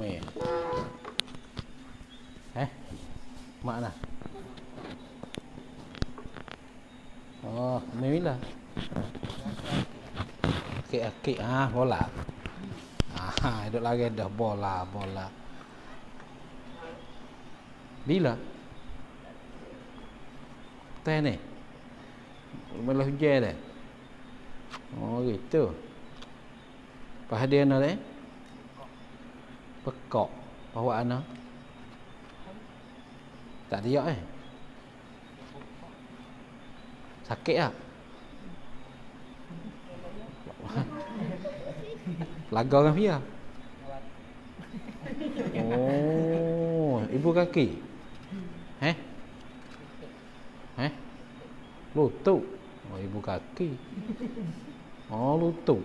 me. Mana? Oh, ni lah. Okey, bola. Duduk lagi dah bola. Bila? Teh ni. Malah hujan dah. Oh, gitu. Pas dia nak eh? Pekok. Bawa anak. Tak dia sakit tak? Laga kan Fia? Oh, ibu kaki. Lutut. Oh, ibu kaki. Oh, lutut.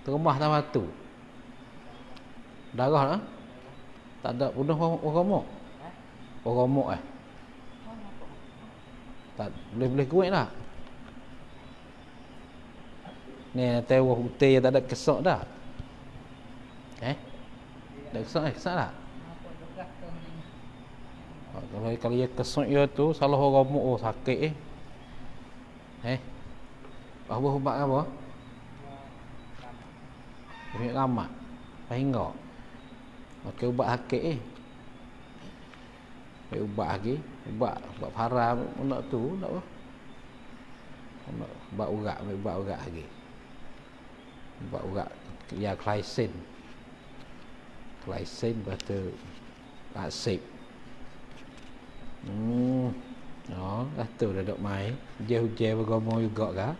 Teremah tak batu. Darah tak? Tak ada udah orang remuk tak boleh kuat tak? Ni tewa putih tak ada kesak dah. Tak kesak tak? Kalau dia kesak dia tu salah orang remuk sakit apa ubat apa? Minyak ramat. Hingga. Pakai ubat sakit Pakai ubat lagi, ubat parah nak tu, nak apa? Ubat urat lagi. Ubat urat ya glycine. Lepas tu asyik. Dah tu dah duk mai. Hujan bergomo juga kah?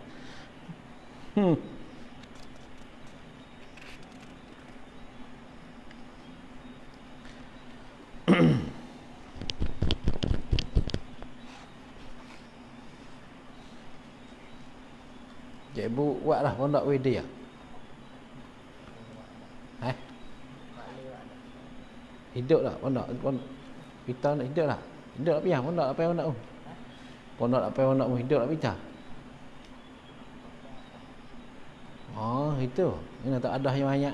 Ibu buatlah pondok WD ah. Hidup tak pondok? Kita nak hidup tak? Hidup tak payah pondok apa pondok tu? Pondok apa pondok tu hidup tak payah. Oh, itu. Ini tak ada yang banyak.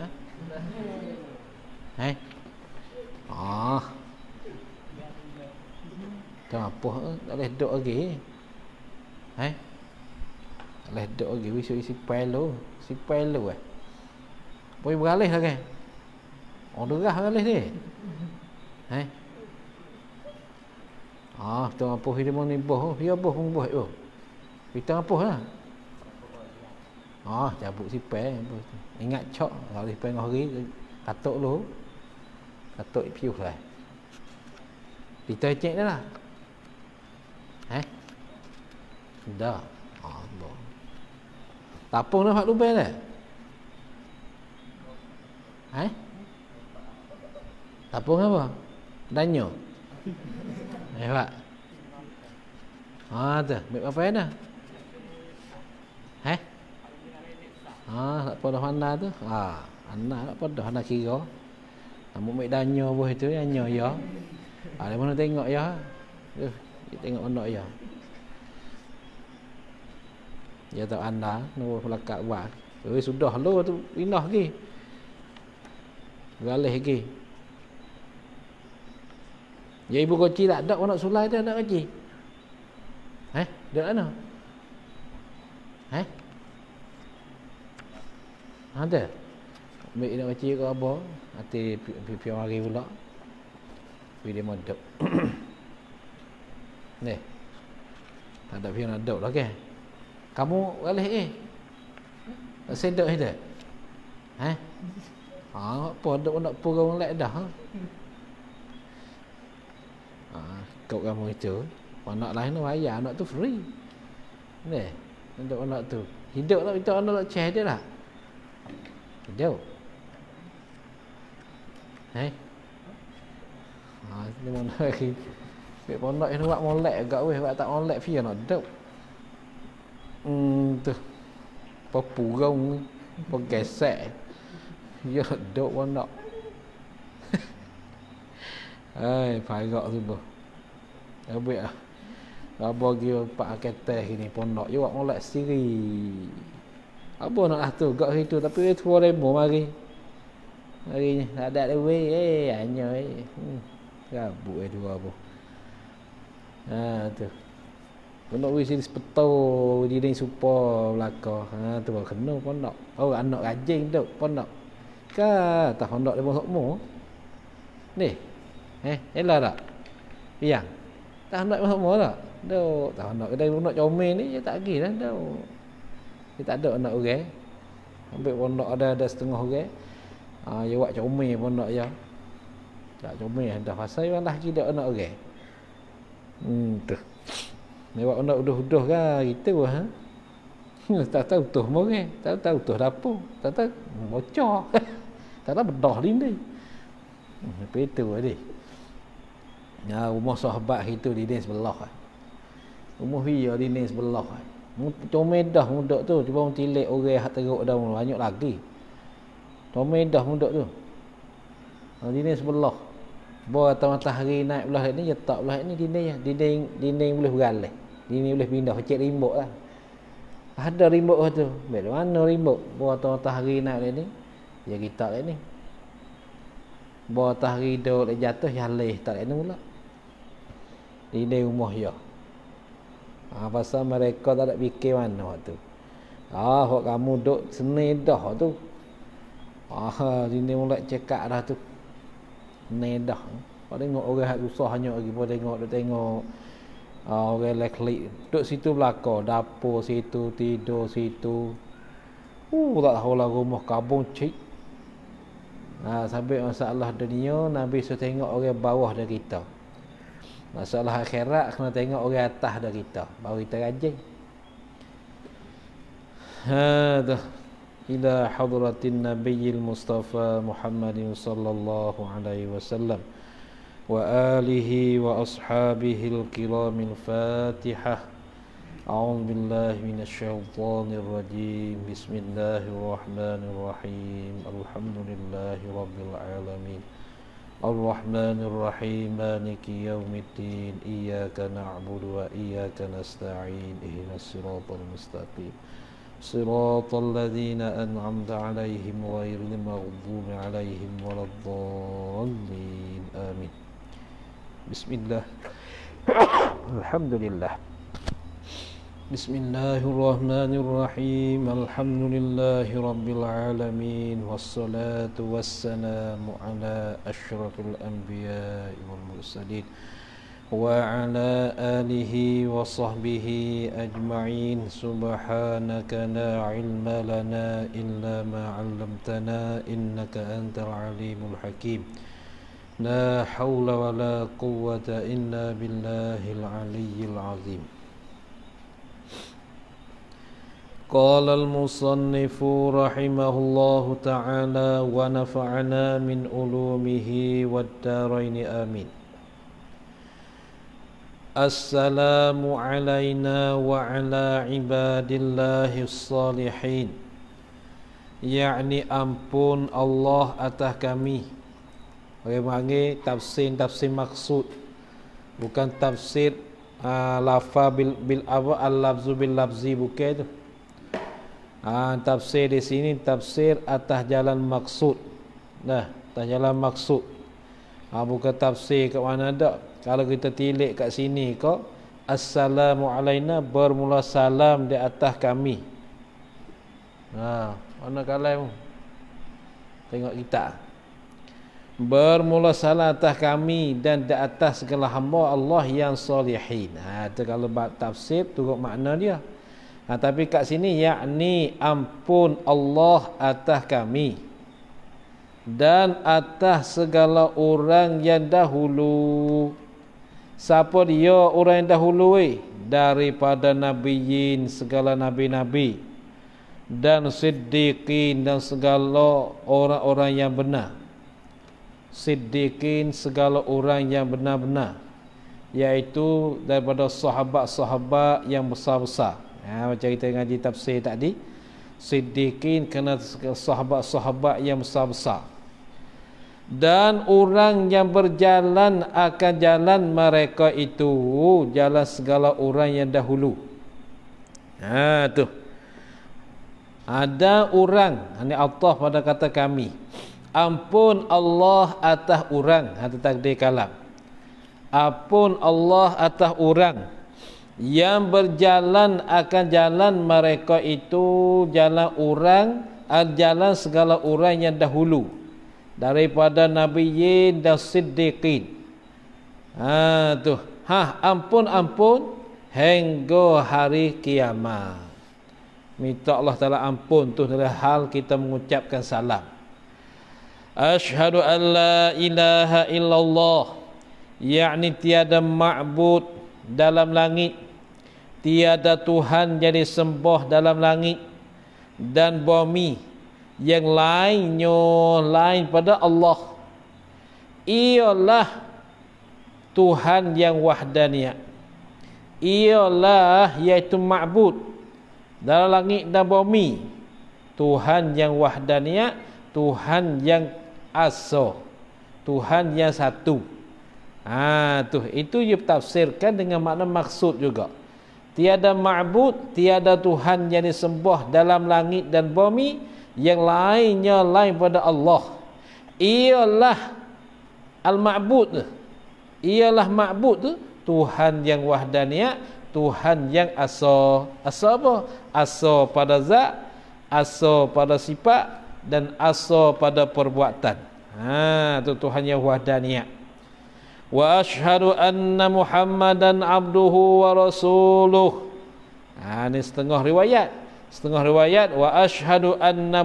Kenapa tak boleh duduk lagi? Tak boleh duduk lagi. Besok isi pelu boleh beralih lah kan? Derah beralih ni. Kita ngapuh dia mau ni boh. Dia boh pun boh tu. Kita ngapuh lah. Cabut si pai. Ingat cok kalau si pai ngori katuk lu. Katuk piuh lah. Kita cek dah lah. Dah. Boh. Tapung dah hak lubai dah. Tapung apa? Danyo. Pak. Tu, ambil apa dah? Tak pada Honda tu. Anak tak pada Honda kira. Kamu ambil danyo buah itu danyo ya. Ada mana tengok ya? Kita tengok mana ya. Ya tak anda nombor pelakat buat. Sudah lo tu pindah lagi. Galih lagi. Ya ibu koci tak ada nak sulai dia nak koci. Dak mana? Ada. Ambil nak koci ke apa? Hati pipi mari pula. Dia mondok. Ni. Tak ada pipi nak dok lah ke? Kamu galih sedek itu. Apa dok nak purung lek dah. Kau kamu itu anak lain tu bayar, anak tu free. Ni, untuk anak tu hidup lah, kita anak ceh dia lah. Hidup. Ni mana lagi? Bek pondok ni buat molek agak weh, buat tak molek fia nak hidup. Tu. Pepurung, pegesek. Ya hidup pondok. Pagak tu boh. Habis ah. Apa dia pak keteh ni pondok je buat molek sendiri. Apa nak tu gak situ tapi 2000 mari. Hari ni tak ada duit hanya rabuk dua apa. Tu. Pondok wisi sepetor di supaya belaka. Tu kena pondok. Oh anak rajin tu pondok. Ka tak pondok dia masuk ni. Elah tak? Piang. Tak pondok masuk tak? Dok, tak pondok kedai pondok comel ni dia tak pergi dah dok. Dia tak ada anak orang. Ambil pondok ada setengah orang. Dia buat comel pondok dia. Tak comel dah pasal dia lah kira anak orang. Tu. Dia buat pondok udah-udah kan gitu tak tahu tuh orang, tak tahu tuh dapur, tak tahu bocor. Tak tahu bedah dinding. Apa itu tadi? Rumah sahabat itu di dinding sebelah. Rumah dia di dinding sebelah. Comel dah mudak tu, cuba tilik orang hak teruk dah banyak lagi. Comel dah mudak tu. Di dinding sebelah. Bawa matahari naik belah ni, dia tak belah ni dinding boleh beralih. Dinding boleh pindah pecik rimbuk lah. Ada rimbuk tu. Baik mana rimbuk? Bawa matahari naik ni, dia kita ni. Bawa matahari duduk jatuh jalih tak ni pula. Dinding rumah dia. Pasal mereka tak ada fikir mana waktu. Hak kamu duduk seni dah tu. Dinding mula cekak dah tu. Nedah. Kau tengok orang hak susah hanya lagi pun tengok orang leklik duduk situ belakang, dapur situ, tidur situ. Tak tahu lah rumah kabung cik. Sampai masalah dunia Nabi suruh tengok orang bawah dari kita. Masalah akhirat kena tengok orang atas dari kita, baru kita rajin. Ila hadratin nabiyil mustafa Muhammadin sallallahu alaihi wasallam wa alihi wa ashabihil kiramil fatihah. A'udzu billahi minasyaitonir rajim. Bismillahirrahmanirrahim. Alhamdulillahi rabbil alamin. Ar-Rahmanir Rahim. Maliki yaumiddin. Iyyaka na'budu wa iyyaka nasta'in. Ihdinas siratal mustaqim. صراط الذين أنعمت عليهم غير المغضوب عليهم ولا الضالين آمين. بسم الله الحمد لله بسم الله الرحمن الرحيم. الحمد لله رب العالمين والصلاة والسلام على أشرف الأنبياء والمرسلين وعلى آله وصحبه أجمعين. سبحانك لا علم لنا إلا ما علمتنا إنك أنت العليم الحكيم. لا حول ولا قوة إلا بالله العلي العظيم. قال المصنف رحمه الله تعالى ونفعنا من علومه والدارين آمين. Assalamu alayna wa ala ibadillahis salihin. Yakni ampun Allah atas kami. Orang panggil tafsir maksud. Bukan tafsir lafaz bil al-lafzu bil lafzi bukan tu. Tafsir di sini tafsir atas jalan maksud. Atas jalan maksud. Bukan tafsir kat mana dak. Kalau kita tilik kat sini kok assalamu alaina, bermula salam di atas kami. Mana kalam? Tengok kita. Bermula salam atas kami dan di atas segala hamba Allah yang salihin. Itu kalau bab tafsir turut makna dia. Tapi kat sini yakni ampun Allah atas kami dan atas segala orang yang dahulu. Siapa dia orang yang dahulu daripada nabiyin, segala nabi-nabi, dan siddiqin, dan segala orang-orang yang benar. Siddiqin, segala orang yang benar-benar, iaitu daripada sahabat-sahabat yang besar-besar. Macam kita ngaji tafsir tadi, siddiqin kena sahabat-sahabat yang besar-besar. Dan orang yang berjalan akan jalan mereka itu, jalan segala orang yang dahulu. Tu ada orang, ini Allah pada kata kami. ampun Allah atas orang, atau takdir kalam. Ampun Allah atas orang yang berjalan akan jalan mereka itu jalan orang, jalan segala orang yang dahulu daripada nabiyyin dan siddiqin. Ampun hingga hari kiamat. Minta Allah Ta'ala ampun tu dalam hal kita mengucapkan salam. Asyhadu an la ilaha illallah, yakni tiada ma'bud dalam langit, tiada Tuhan jadi sembah dalam langit dan bumi yang lainnya lain pada Allah. Ialah Tuhan yang wahdaniyah. Ialah iaitu ma'bud dalam langit dan bumi, Tuhan yang wahdaniyah, Tuhan yang asa, Tuhan yang satu. Itu dia tafsirkan dengan makna maksud juga. Tiada ma'bud, tiada Tuhan yang disembah dalam langit dan bumi yang lainnya lain pada Allah. Ialah al-ma'bud, ialah ma'bud tu Tuhan yang wahdaniyah, Tuhan yang asa. Asa apa? Asa pada zat, asa pada sifat, dan asa pada perbuatan. Itu Tuhan yang wahdaniyah. Wa asyhadu anna Muhammadan abduhu wa rasuluh. Ini setengah riwayat. Setengah riwayat wa asyhadu anna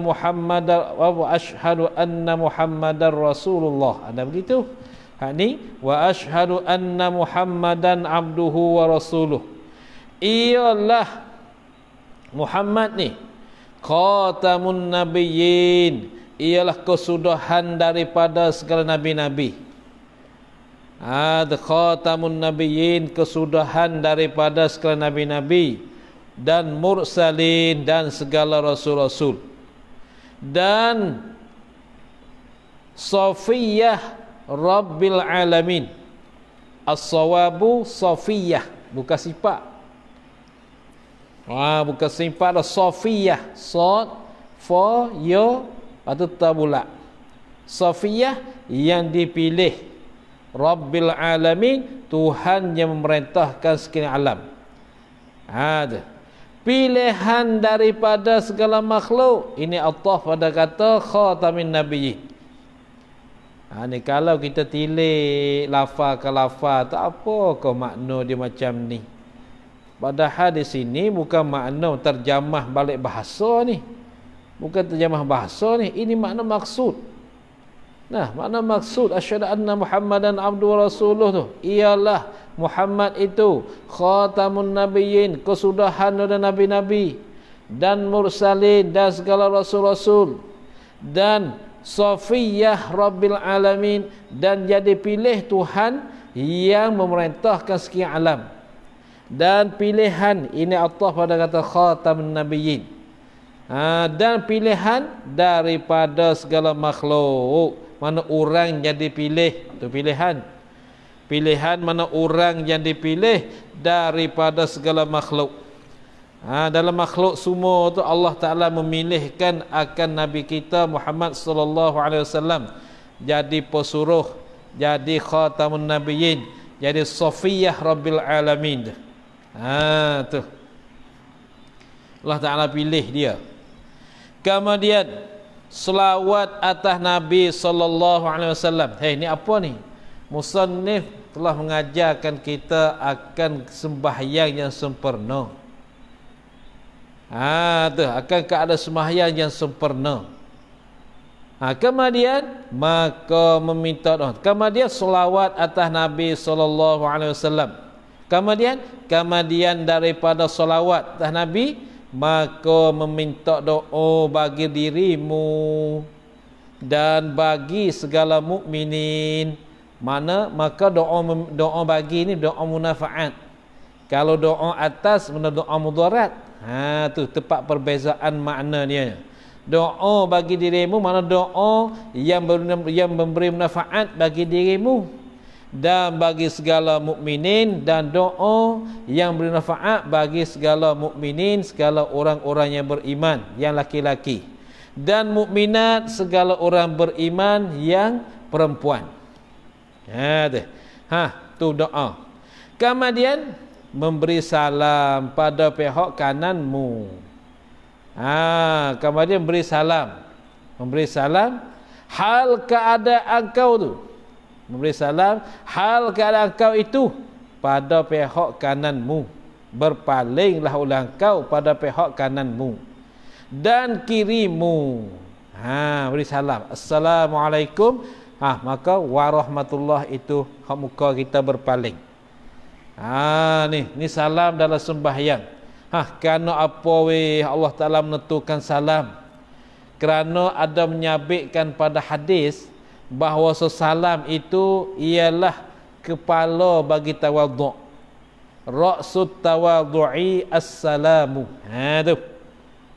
Muhammadar Rasulullah. Ada begitu? Ini wa asyhadu anna Muhammadan abduhu wa rasuluh. Ialah Muhammad ni khatamun nabiyyin, ialah kesudahan daripada segala nabi-nabi. Khatamun nabiyyin, kesudahan daripada segala nabi-nabi, dan mursalin, dan segala rasul-rasul, dan Safiyah Rabbil Alamin. As-sawabu Safiyah, bukan sifat. Bukan sifat, Safiyah, Sad, Fa, Ya, atau tabula. Safiyah yang dipilih, Rabbil Alamin, Tuhan yang memerintahkan sekalian alam. Pilihan daripada segala makhluk. Ini Allah pada kata khatamin nabiyyin. Ni kalau kita tilik lafaz ke lafaz, tak apa ke makna dia macam ni. Padahal di sini bukan makna terjemah balik bahasa ni. Bukan terjemah bahasa ni, ini makna maksud. Makna maksud asyhadu anna Muhammadan abdu wa rasuluh tu ialah Muhammad itu khatamun nabiyyin, kesudahan dari nabi-nabi, dan mursalin, dan segala rasul-rasul, dan Safiyah Rabbil Alamin, dan jadi pilih Tuhan yang memerintahkan sekian alam. Dan pilihan ini Allah pada kata khatamun nabiyyin, dan pilihan daripada segala makhluk. Mana orang yang dipilih, itu pilihan. Pilihan mana orang yang dipilih daripada segala makhluk. Dalam makhluk semua tu Allah Ta'ala memilihkan akan Nabi kita Muhammad sallallahu alaihi wasallam jadi pesuruh, jadi khatamun nabiyyin, jadi Safiyah Rabbil Alamin. Tu Allah Ta'ala pilih dia. Kemudian selawat atas Nabi sallallahu alaihi wasallam. Ni apa ni? Musannif telah mengajarkan kita akan sembahyang yang sempurna. Akan keadaan sembahyang yang sempurna. Kemudian maka meminta doa. Kemudian selawat atas Nabi sallallahu alaihi wasallam. Kemudian daripada selawat atas Nabi, maka meminta doa bagi dirimu dan bagi segala mukminin. Maka doa bagi ni doa munafaat. Kalau doa atas mana doa mudarat. Tu tepat perbezaan maknanya. Doa bagi dirimu mana doa yang memberi manfaat bagi dirimu dan bagi segala mukminin, dan doa yang beri manfaat bagi segala mukminin, segala orang-orang yang beriman, yang laki-laki. dan mukminat segala orang beriman yang perempuan. Tu doa. Kemudian memberi salam pada pihak kananmu. Kemudian beri salam. Memberi salam hal keadaan kau tu. Memberi salam hal keadaan kau itu pada pihak kananmu. Berpalinglah ulang kau pada pihak kananmu dan kirimu. Beri salam. Assalamualaikum. Maka warahmatullah itu hak muka kita berpaling. Ni salam dalam sembahyang. Kerana apa Allah Ta'ala menentukan salam? Kerana ada menyabitkan pada hadis bahawa salam itu ialah kepala bagi tawaduk. Ra'sut tawadu'i as-salamu. Tu.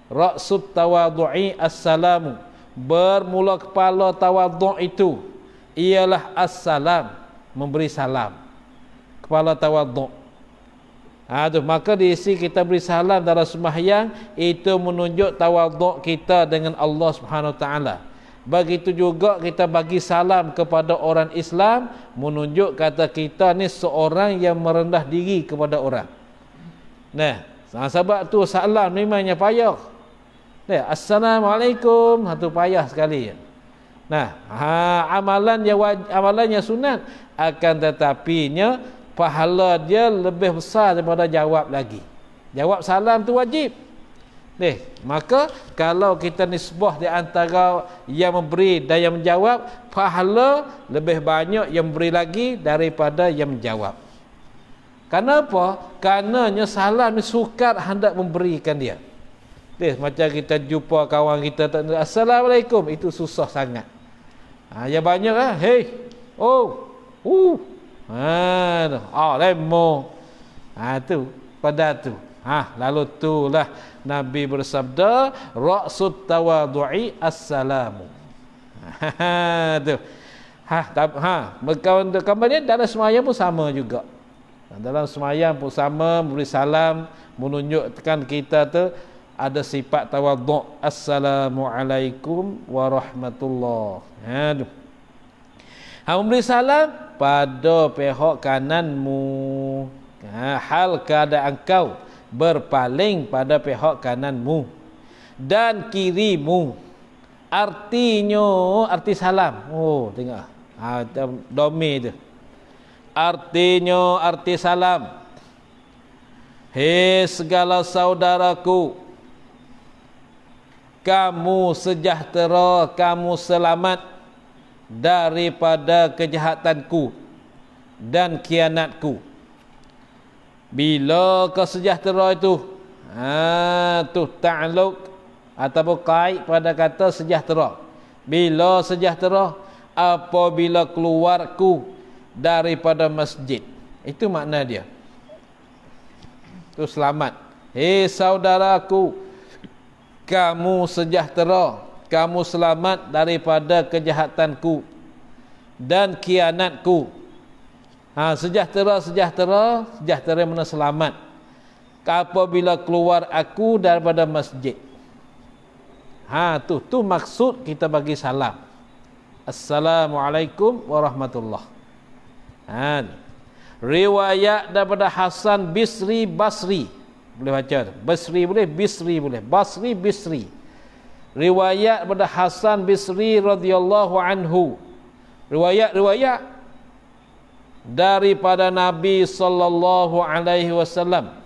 Ra'sut tawadu'i as-salamu. Bermula kepala tawaduk itu ialah as-salam, memberi salam. Kepala tawaduk. Maka diisi kita beri salam dalam sembahyang, itu menunjuk tawaduk kita dengan Allah Subhanahu Wa Taala. Begitu juga kita bagi salam kepada orang Islam, menunjuk kata kita ni seorang yang merendah diri kepada orang. Sebab tu salam memangnya payah. Assalamualaikum, tu payah sekali. Amalannya sunat, akan tetapinya pahala dia lebih besar daripada jawab lagi. Jawab salam tu wajib. Maka kalau kita nisbah di antara yang memberi dan yang menjawab, pahala lebih banyak yang memberi lagi daripada yang menjawab. Kenapa? Karenanya salam ni sukar hendak memberikan dia. Macam kita jumpa kawan kita tak, Assalamualaikum, itu susah sangat. Yang banyak hey, lemo. Tu pada tu. Lalu itulah Nabi bersabda, ra'sut tawadu'i as-salamu. Tu. Kemudian dalam semayang pun sama juga. Dalam semayang pun sama, memberi salam, menunjukkan kita tu ada sifat tawaduk. Assalamualaikum warahmatullahi. Memberi salam pada pihak kananmu. Hal keadaan kau berpaling pada pihak kananmu dan kirimu. Artinya, arti salam. Tengok. Domi tu. Artinya, arti salam. Hei segala saudaraku, kamu sejahtera, kamu selamat daripada kejahatanku dan khianatku. Bila kesejahtera itu ta'alluq ataupun kait pada kata sejahtera. Bila sejahtera, apabila keluarku daripada masjid. Itu makna dia. Itu selamat. Hei saudaraku, kamu sejahtera, kamu selamat daripada kejahatanku dan khianatku. Sejahtera mana selamat apabila keluar aku daripada masjid. Tu maksud kita bagi salam. Assalamualaikum warahmatullahi. Riwayat daripada Hasan Basri. Boleh baca. Basri boleh, Bisri boleh. Basri, Bisri. Riwayat daripada Hasan Basri radhiyallahu anhu. Riwayat daripada Nabi sallallahu alaihi wasallam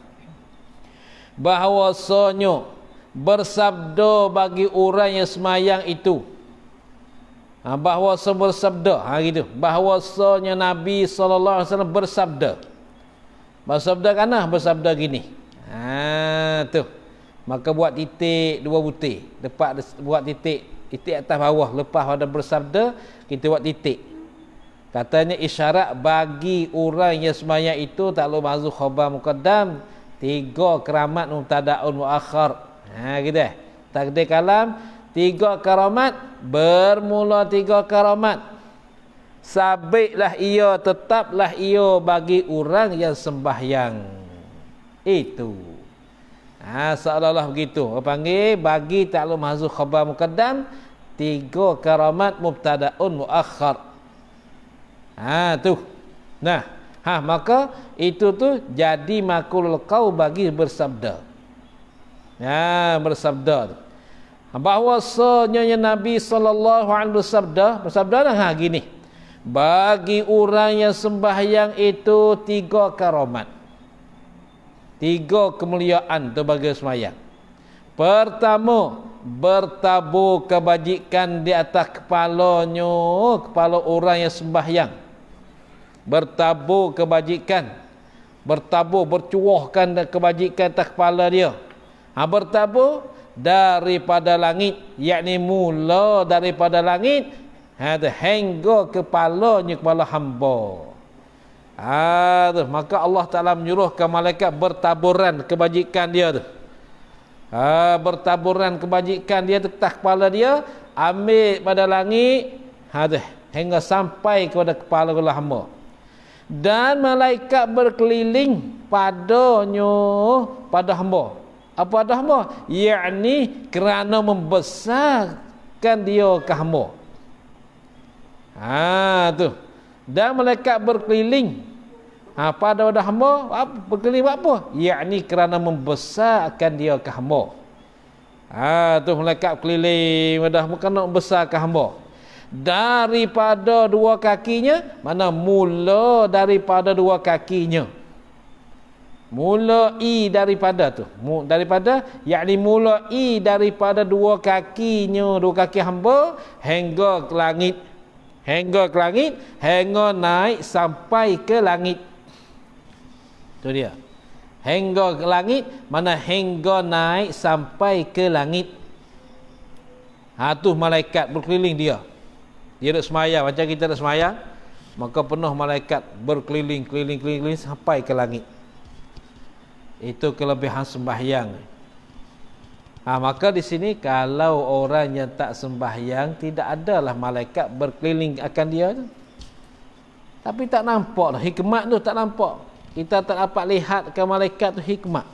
bahawasanya bersabda bagi orang yang semayang itu, bahawasanya bersabda gitu, bahawasanya Nabi sallallahu alaihi wasallam bersabda kana bersabda gini. Tu maka buat titik dua butir, lepas buat titik atas bawah, lepas pada bersabda kita buat titik. Katanya isyarat bagi orang yang semayang itu tak perlu mazhuf khabar muqaddam, 3 keramat mubtadaun muakhar. Gitu takdir kalam 3 karamat, bermula 3 karamat. Sabitlah ia, tetaplah ia bagi orang yang sembahyang. Itu. Seolah-olah begitu. Orang panggil bagi ta'lum mahzuf khabar muqaddam 3 karamat mubtada'un muakhar. Tu. Nah, maka itu tu jadi makulul qaul bagi bersabda. Bersabda tu. Bahwasanya Nabi sallallahu alaihi wasallam bersabda gini. Bagi orang yang sembahyang itu 3 karamat. 3 kemuliaan tu bagi sembahyang. Pertama, bertabur kebajikan di atas kepalanya, kepala orang yang sembahyang. Bertabur kebajikan, bertabur bercuahkan kebajikan atas kepala dia. Bertabur daripada langit, yakni mula daripada langit hingga kepalanya kepala hamba. Maka Allah Ta'ala menyuruhkan malaikat bertaburan kebajikan dia tu. Bertaburan kebajikan dia tu atas kepala dia, ambil pada langit hingga sampai kepada kepala hamba. Dan malaikat berkeliling padanya, pada hamba. Apa pada hamba? Yakni kerana membesarkan dia ke hamba. Tu. Dan malaikat berkeliling pada wadah hamba, berkeliling buat apa? Yakni kerana membesarkan dia ke hamba. Tu malaikat berkeliling wadah hamba kerana membesarkan hamba. Daripada 2 kakinya, mana mula daripada 2 kakinya. Mula daripada tu. Daripada, yakni mula daripada 2 kakinya, 2 kaki hamba hingga ke langit. Hingga ke langit, hingga naik sampai ke langit. Tu dia. Hingga ke langit, mana hingga naik sampai ke langit. Tu malaikat berkeliling dia. Dia duduk semayang, macam kita duduk semayang, maka penuh malaikat berkeliling, keliling sampai ke langit. Itu kelebihan sembahyang. Maka di sini kalau orang yang tak sembahyang, tidak adalah malaikat berkeliling akan dia tu. Tapi tak nampak dah, hikmat tu tak nampak. Kita tak dapat lihat ke malaikat tu hikmat.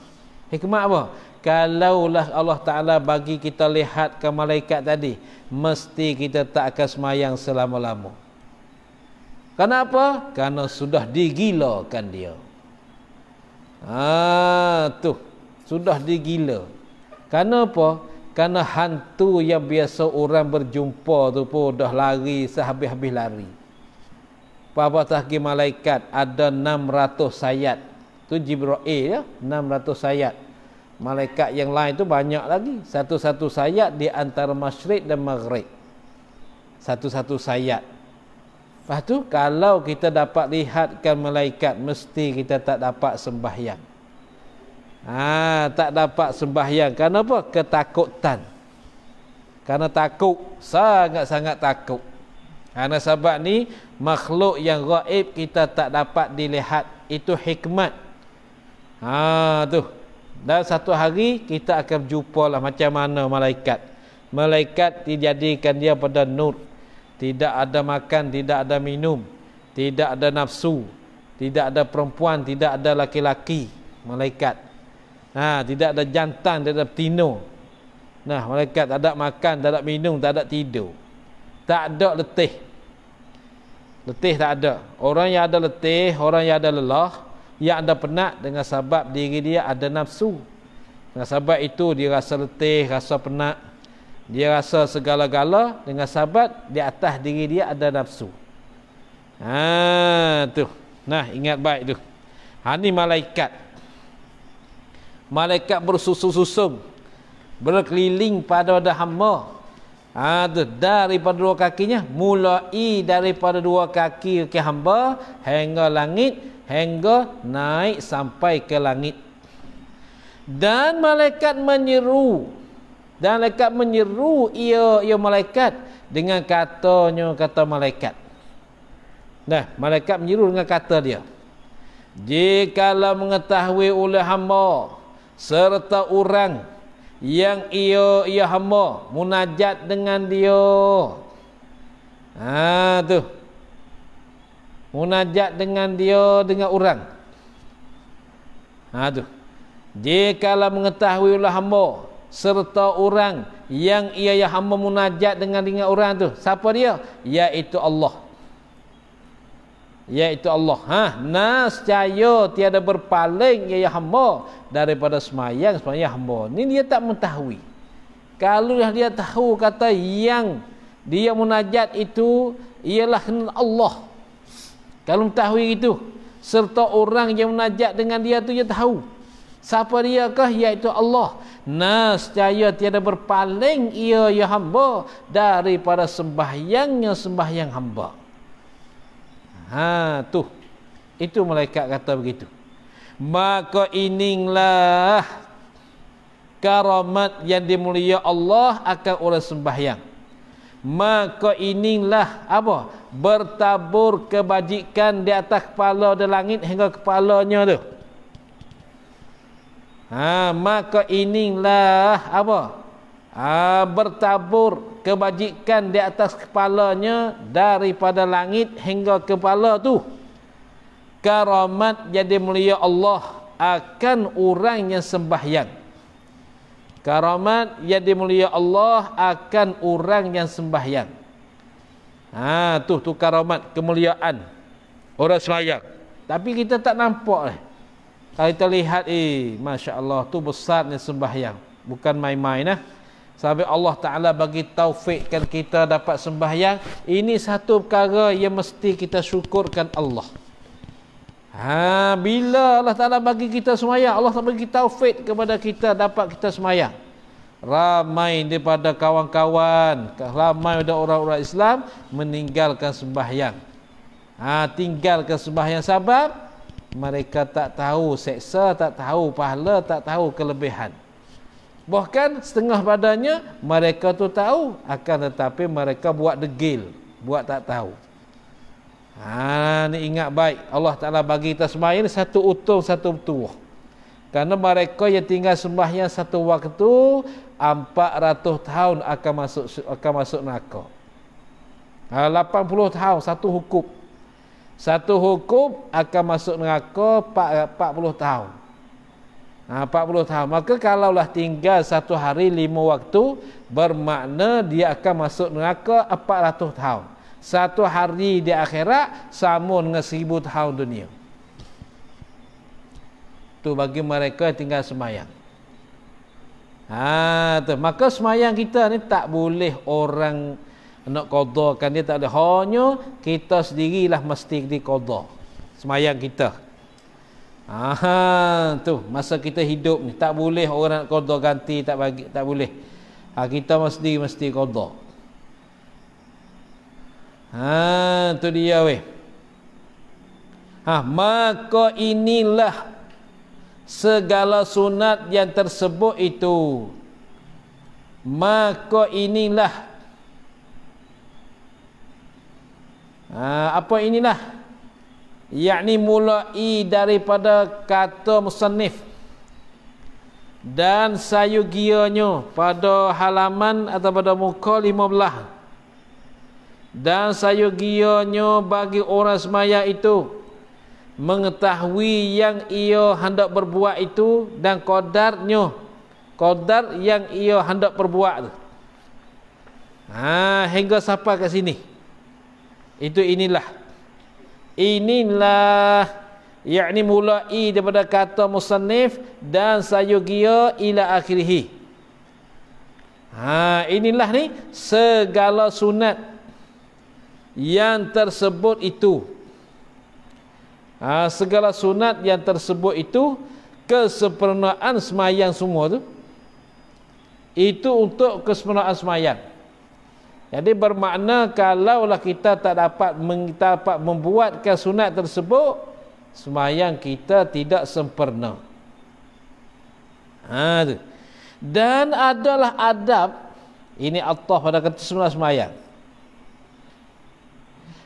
Hikmat apa? Kalaulah Allah Ta'ala bagi kita lihat ke malaikat tadi, mesti kita tak akan semayang selama-lama. Kenapa? Kerana sudah digilakan dia. Tu sudah digila. Kerana apa? Kerana hantu yang biasa orang berjumpa tu pun dah lari sehabis-habis lari. Apa-apa tahki malaikat ada 600 sayat. Tu Jibril ya, 600 sayat. Malaikat yang lain tu banyak lagi. Satu-satu sayat di antara masyrik dan maghrib. Satu-satu sayat. Lepas tu kalau kita dapat lihatkan malaikat, mesti kita tak dapat sembahyang. Tak dapat sembahyang. Kerana apa? Ketakutan. Kerana takut, sangat-sangat takut. Kerana sebab ni makhluk yang gaib kita tak dapat dilihat. Itu hikmat. Tu. Dan satu hari kita akan jumpalah macam mana malaikat. Malaikat dijadikan dia pada nur. Tidak ada makan, tidak ada minum, tidak ada nafsu, tidak ada perempuan, tidak ada laki-laki. Malaikat. Tidak ada jantan, tidak ada betina. Malaikat tak ada makan, tak ada minum, tak ada tidur. Tak ada letih. Letih tak ada. Orang yang ada letih, orang yang ada lelah, yang ada penat dengan sebab diri dia ada nafsu. Dengan sebab itu dia rasa letih, rasa penat. Dia rasa segala-gala dengan sebab di atas diri dia ada nafsu. Tu. Ingat baik tu. Ni malaikat. Malaikat bersusun-susun, berkeliling pada wadah hamba. Daripada 2 kakinya, mulai daripada 2 kaki ke hamba hingga langit, hingga naik sampai ke langit. Dan malaikat menyeru. Dan malaikat menyeru ia malaikat dengan kata malaikat. Malaikat menyeru dengan kata dia. Jikalau mengetahui oleh hamba serta orang yang ia hamba munajat dengan dia. Tu. Munajat dengan dia dengan orang. Tu. Jikalau mengetahui oleh hamba serta orang yang ia hamba munajat dengan orang tu, siapa dia? Iaitu Allah. Iaitu Allah. Nascaya tiada berpaling ia hamba daripada semayang hamba. Ni dia tak mengetahui. Kalau dia tahu kata yang dia munajat itu ialah Allah, kalau mengetahui itu, serta orang yang munajat dengan dia tu dia tahu siapa dia kah, iaitu Allah, nascaya tiada berpaling ia ya hamba daripada sembahyangnya sembahyang hamba. Tu itu malaikat kata begitu. Maka inilah karamat yang dimulia Allah akan orang sembahyang. Maka inilah apa? Bertabur kebajikan di atas kepala di langit hingga kepalanya tu. Maka inilah apa? Bertabur kebajikan di atas kepalanya daripada langit hingga kepala tu. Karamat jadi mulia Allah akan orang yang sembahyang. Karamat yang dimulia Allah akan orang yang sembahyang. Tu karamat, kemuliaan orang sembahyang. Tapi kita tak nampak. Kalau kita lihat, Masya Allah, tu besarnya sembahyang. Bukan main-main. Sampai Allah Ta'ala bagi taufikkan kita dapat sembahyang. Ini satu perkara yang mesti kita syukurkan Allah. Bila Allah Ta'ala bagi kita sembahyang, Allah Ta'ala bagi taufik kepada kita dapat kita sembahyang. Ramai daripada kawan-kawan, ramai daripada orang-orang Islam meninggalkan sembahyang. Tinggalkan sembahyang sebab mereka tak tahu seksa, tak tahu pahala, tak tahu kelebihan. Bahkan setengah badannya mereka tu tahu, akan tetapi mereka buat degil, buat tak tahu. Ni ingat baik, Allah Ta'ala bagi kita sembahyang satu utuh, satu tuah. Kerana mereka yang tinggal sembahyang satu waktu 400 tahun akan masuk neraka. 80 tahun satu hukum. Satu hukum akan masuk neraka 40 tahun. 40 tahun. Maka kalaulah tinggal satu hari 5 waktu, bermakna dia akan masuk neraka 400 tahun. Satu hari di akhirat sama dengan 1000 tahun dunia. Tu bagi mereka yang tinggal sembahyang. Maka sembahyang kita ni tak boleh orang nak qadakan dia, tak ada. Hanya kita sendirilah mesti diqada sembahyang kita. Tu masa kita hidup ni tak boleh orang nak qada ganti, tak boleh. Kita mesti qada. Tu dia weh. Maka inilah segala sunat yang tersebut itu. Maka inilah apa inilah? Yakni mulai daripada kata musannif dan sayugianya pada halaman atau pada muka 15. Dan sayugianya bagi orang sembahyang itu mengetahui yang ia hendak berbuat itu dan qadar yang ia hendak perbuat tu. Hingga sampai kat sini. Itu inilah yakni mulai daripada kata musannif dan sayugia ila akhirih. Inilah ni segala sunat yang tersebut itu. Segala sunat yang tersebut itu, kesempurnaan semayang semua tu, itu untuk kesempurnaan semayang. Jadi bermakna kalaulah kita tak dapat membuatkan sunat tersebut, semayang kita tidak sempurna. Dan adalah adab, ini Allah pada kata semayang.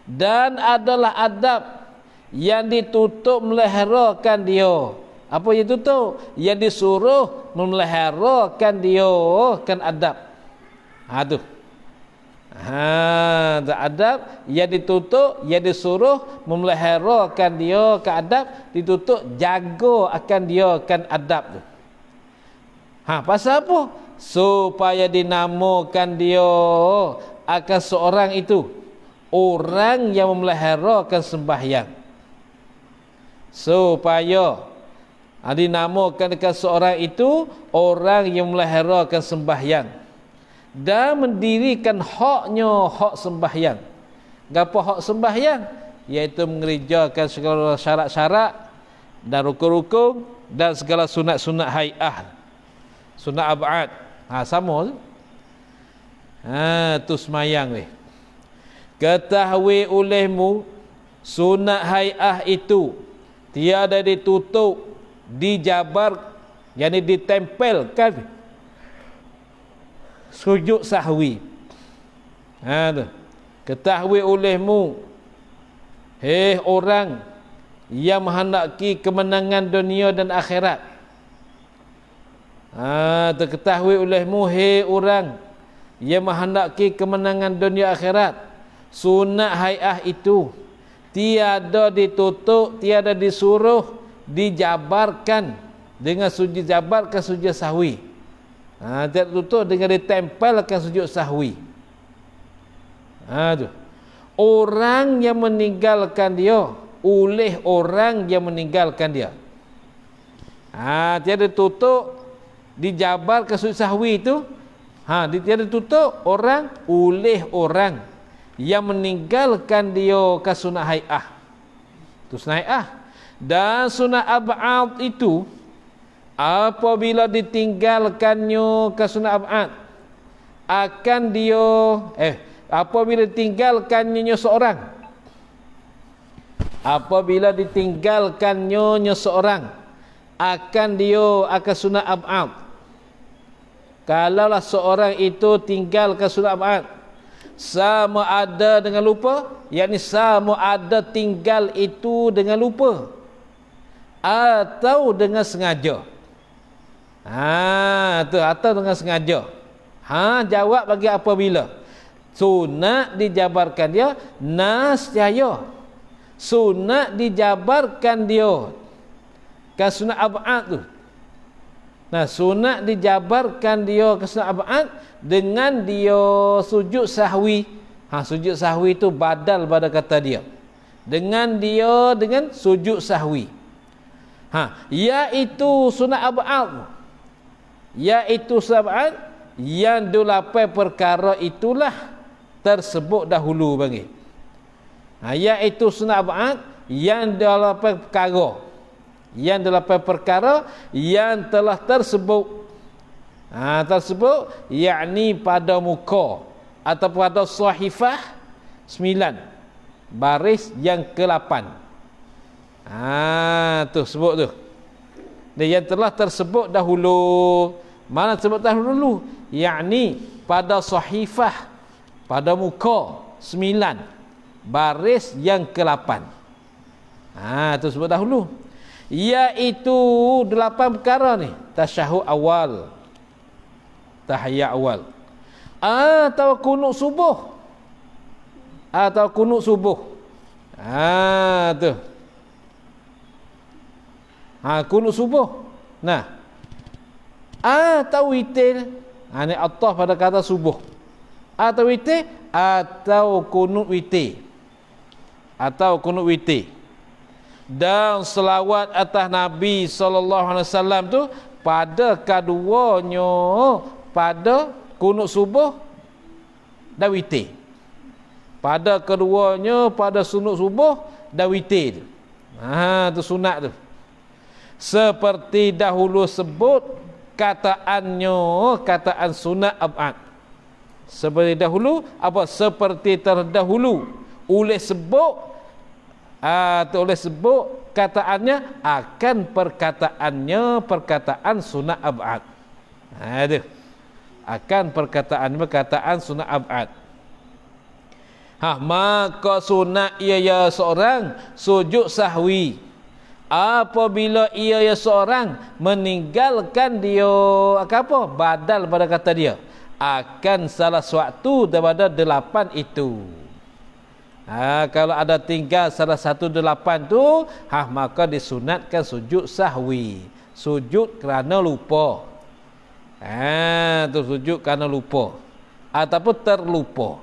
Dan adalah adab yang ditutup meliharakan dia. Apa yang tutup? Yang disuruh memeliharakan dia kan adab. Tu. Adab yang ditutup, yang disuruh memeliharakan dia ke adab, ditutup jaga akan dia kan adab tu. Pasal apa? Supaya dinamakan dia akan seorang itu orang yang memeliharakan sembahyang. Supaya dinamakan dekat seorang itu orang yang memeliharakan sembahyang dan mendirikan hak sembahyang. Gapo hak sembahyang? Iaitu mengerjakan segala syarat-syarat dan rukun-rukun dan segala sunat-sunat hai'ah, sunat ab'ad. Sama tu. Tu semayang ni. Ketahui olehmu sunat hai'ah itu tiada ditutup, dijabar, yakni ditempelkan sujud sahwi. Tu. Ketahui olehmu, hei orang yang menghendaki kemenangan dunia dan akhirat. Terketahui olehmu, hei orang yang menghendaki kemenangan dunia akhirat, sunat hai'ah itu tiada ditutup, tiada disuruh dijabarkan dengan sujud jabarkan sujud sahwi. Tiada tutup dengan ditempelkan sujud sahwi. Tu. Orang yang meninggalkan dia oleh orang yang meninggalkan dia. Tiada tutup dijabar ke sujud sahwi itu. Tiada tutup orang oleh orang yang meninggalkan dia ke sunat hai'ah. Itu sunat hai'ah. Dan sunat ab'ad itu apabila ditinggalkannya ke sunat ab'ad akan dia apabila ditinggalkannya seorang, apabila ditinggalkannya seorang akan dia akan sunat ab'ad. Kalaulah seorang itu tinggal ke sunat ab'ad sama ada dengan lupa, yakni sama ada tinggal itu dengan lupa atau dengan sengaja. Atau dengan sengaja. Jawab bagi apabila sunat dijabarkan dia nascaya. Sunat dijabarkan dia kan sunat ab'ad tu. Sunat dijabarkan dia ke sunat ab'ad dengan dia sujud sahwi. Sujud sahwi itu badal pada kata dia. Dengan sujud sahwi. Iaitu sunat ab'ad. Iaitu sunat ab'ad yang 8 perkara itulah tersebut dahulu bagi. Iaitu sunat ab'ad yang 8 perkara. Yang 8 perkara yang telah tersebut. Tersebut yakni pada muka atau pada sahifah 9 baris yang ke-8. Tu sebut tu. Yang telah tersebut dahulu. Mana tersebut dahulu? Yakni pada sahifah pada muka 9 baris yang ke-8. Itu sebut dahulu. Iaitu 8 perkara ni. Tasyahud awal, tahiyat awal, atau kunut subuh, tu. Kunut subuh. Atau witir. Ini ataf pada kata subuh. Atau witir, atau kunut witir. Dan selawat atas Nabi SAW tu pada keduanya, pada kunut subuh dan witir. Pada keduanya, pada sunut subuh dan witir. Tu sunat tu. Seperti dahulu sebut kataan sunat ab'ad. Seperti dahulu seperti terdahulu oleh sebut kataannya akan perkataan sunat ab'ad. Akan perkataan sunat ab'ad. Maka sunat ia seorang sujud sahwi apabila ia seorang meninggalkan dia badal pada kata dia akan salah suatu daripada 8 itu. Kalau ada tinggal salah satu 8 tu, maka disunatkan sujud sahwi, sujud kerana lupa. Tu sujud kerana lupa ataupun terlupa.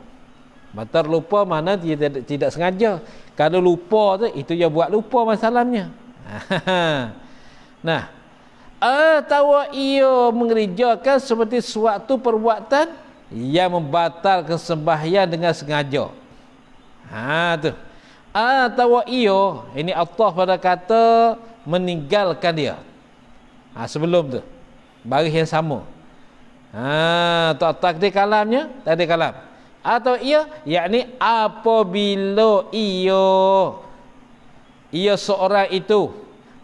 Terlupa mana dia tidak sengaja. Kalau lupa tu, itu dia buat lupa masalahnya. Nah, atau ia mengerjakan seperti suatu perbuatan yang membatalkan sembahyang dengan sengaja. Tu. Atau ia, ini Allah pada kata meninggalkan dia. Sebelum tu baris yang sama. Takdir kalamnya, takdir kalam. Atau ia, yakni apabila ia seorang itu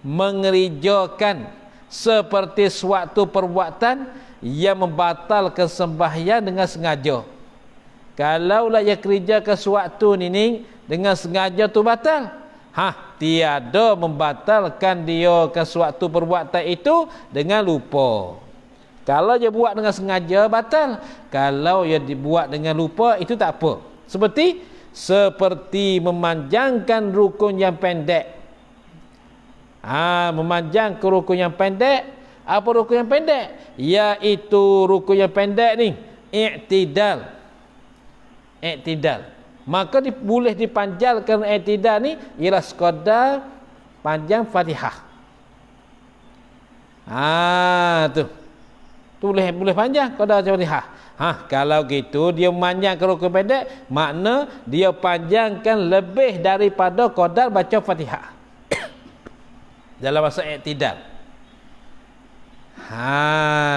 mengerjakan seperti suatu perbuatan yang membatalkan sembahyang dengan sengaja. Kalaulah ia kerjakan sesuatu ni dengan sengaja tu batal, tiada membatalkan dia ke suatu perbuatan itu dengan lupa. Kalau dia buat dengan sengaja batal, kalau dia dibuat dengan lupa itu tak apa. Seperti memanjangkan rukun yang pendek. Memanjangkan rukun yang pendek. Apa rukun yang pendek? Iaitu rukun yang pendek ni i'tidal. Maka boleh dipanjangkan i'tidal ni ialah sekadar panjang Fatihah. Tu boleh panjang qadar Fatihah. Kalau gitu dia memanjangkan rukun pendek, makna dia panjangkan lebih daripada qadar baca Fatihah. Dalam masa i'tidal.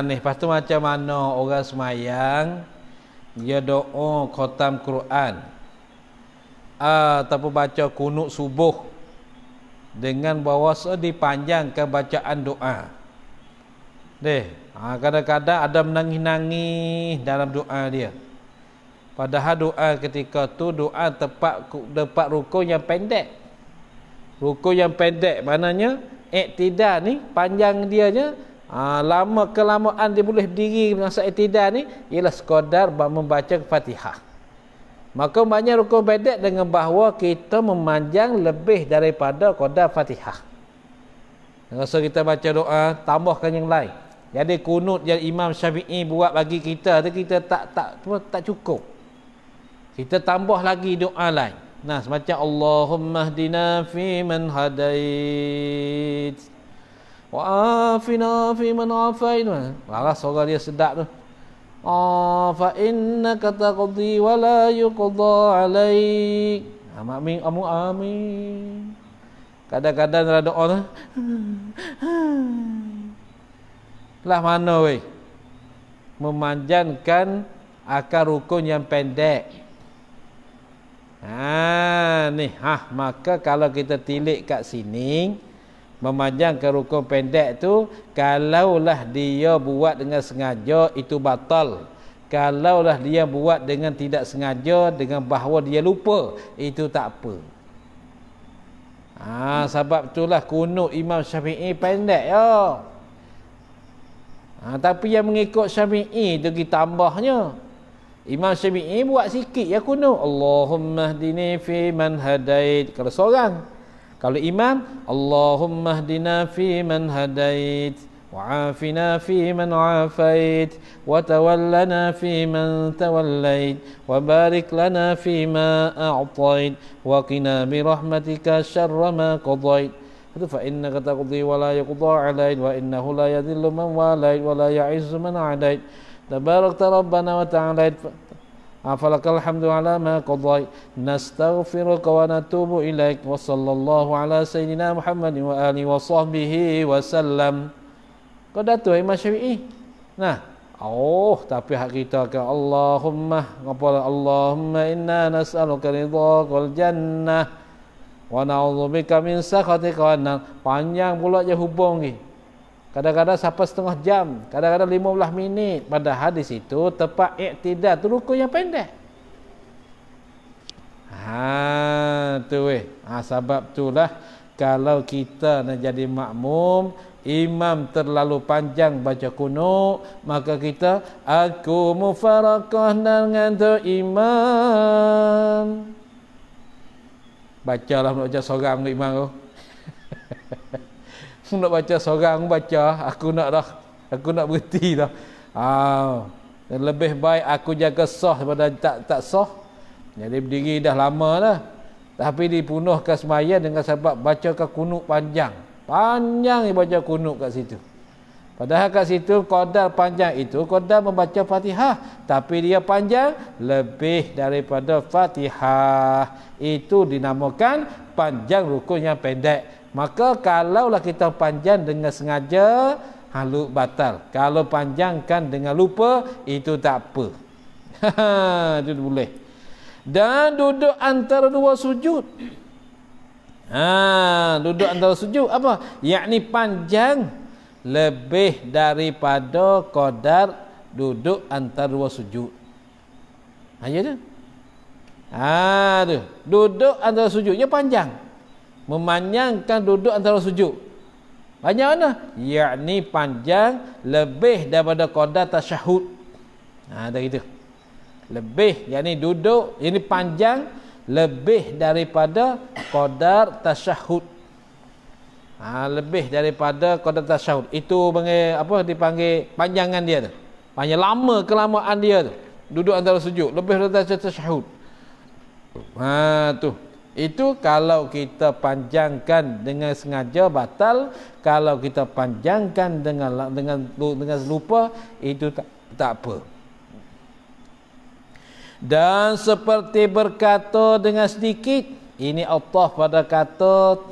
Lepas tu macam mana orang semayang dia doa khatam Quran ataupun baca kunut subuh dengan bahasa dipanjangkan bacaan doa. Kadang-kadang ada menangis-nangis dalam doa dia. Padahal doa ketika tu doa tepat rukun yang pendek. Rukun yang pendek maknanya i'tidal ni panjang dianya, lama kelamaan dia boleh berdiri masa i'tidal ni ialah sekadar membaca Fatihah. Maka banyak rukun pendek dengan bahawa kita memanjang lebih daripada qadar Fatihah. Rasa kita baca doa tambahkan yang lain. Jadi kunut yang Imam Syafi'i buat bagi kita tu kita tak cukup. Kita tambah lagi doa lain. Semacam Allahumma hdina fi man hadait wa afina fi man afait. Suara dia sedap tu. Fa innaka taqdi wa la yuqda alaik. Amin. Kadang-kadang dalam doa tu lah mana memanjangkan akar rukun yang pendek. Maka kalau kita tilik kat sini, memanjangkan rukun pendek tu, kalaulah dia buat dengan sengaja itu batal. Kalaulah dia buat dengan tidak sengaja, dengan bahawa dia lupa, itu tak apa. Sebab itulah kunut Imam Syafi'i pendek tapi yang mengikut Syafi'i tu kita tambahnya. Imam Syafi'i buat sikit kunut. Allahumma hdini fi man hadait. Kalau seorang. Kalau imam, Allahumma hdina fi man hadait wa afina fi man afait wa tawallana fi man tawallait wa barik lana fi ma a'tait wa qina bi rahmatika syarra ma qadait. Fa innaka taqdi wa la yuqda 'alaik wa innahu la yadhillu man walait wa la ya'izzu man 'adait. Tabarakta rabbana wa ta'alait. Falakal hamdu 'ala ma qadait. Nastaghfiruka wa natubu ilaik. Wa sallallahu 'ala sayyidina Muhammadin wa alihi wa sahbihi wa sallam. Kau datuk Imam Syafi'i. Tapi hak kita ke Allahumma inna nas'aluka ridhaka wal jannah wa na'udzubika min sakhatika wan nar. Panjang pula je hubung ni. Kadang-kadang sampai setengah jam, kadang-kadang 15 minit. Padahal di situ tepat i'tidal tu rukun yang pendek. Sebab itulah kalau kita nak jadi makmum, imam terlalu panjang baca kunut, maka kita aku mufarakah dengan tu imam. Bacalah nak baca seorang imam tu. Nak baca seorang baca, aku nak berhenti dah. Lebih baik aku jaga sah daripada tak sah. Jadi berdiri dah lama dah. Tapi dipunuhkan sembahyang dengan sebab bacakan kunut panjang. Panjang dia baca kunut kat situ. Padahal kat situ qadar panjang itu qadar membaca Fatihah, tapi dia panjang lebih daripada Fatihah. Itu dinamakan panjang rukun yang pendek. Maka kalaulah kita panjang dengan sengaja, halu batal. Kalau panjangkan dengan lupa, itu tak apa. Itu boleh. Dan duduk antara dua sujud. Duduk antara sujud apa? Yakni panjang lebih daripada qadar duduk antara dua sujud. Ya tu. Tu. Duduk antara sujud dia panjang. Memanjangkan duduk antara sujud. Panjang mana? Yakni panjang lebih daripada qadar tasyahud. Dah gitu. Lebih, yakni duduk, ini panjang lebih daripada qadar tasyahud. Lebih daripada qadar tasyahud. Itu dipanggil panjangan dia tu. Panjang lama kelamaan dia tu. Duduk antara sujud lebih daripada tasyahud. Tu. Itu kalau kita panjangkan dengan sengaja batal, kalau kita panjangkan dengan lupa itu tak apa. Dan seperti berkata dengan sedikit, ini Allah pada kata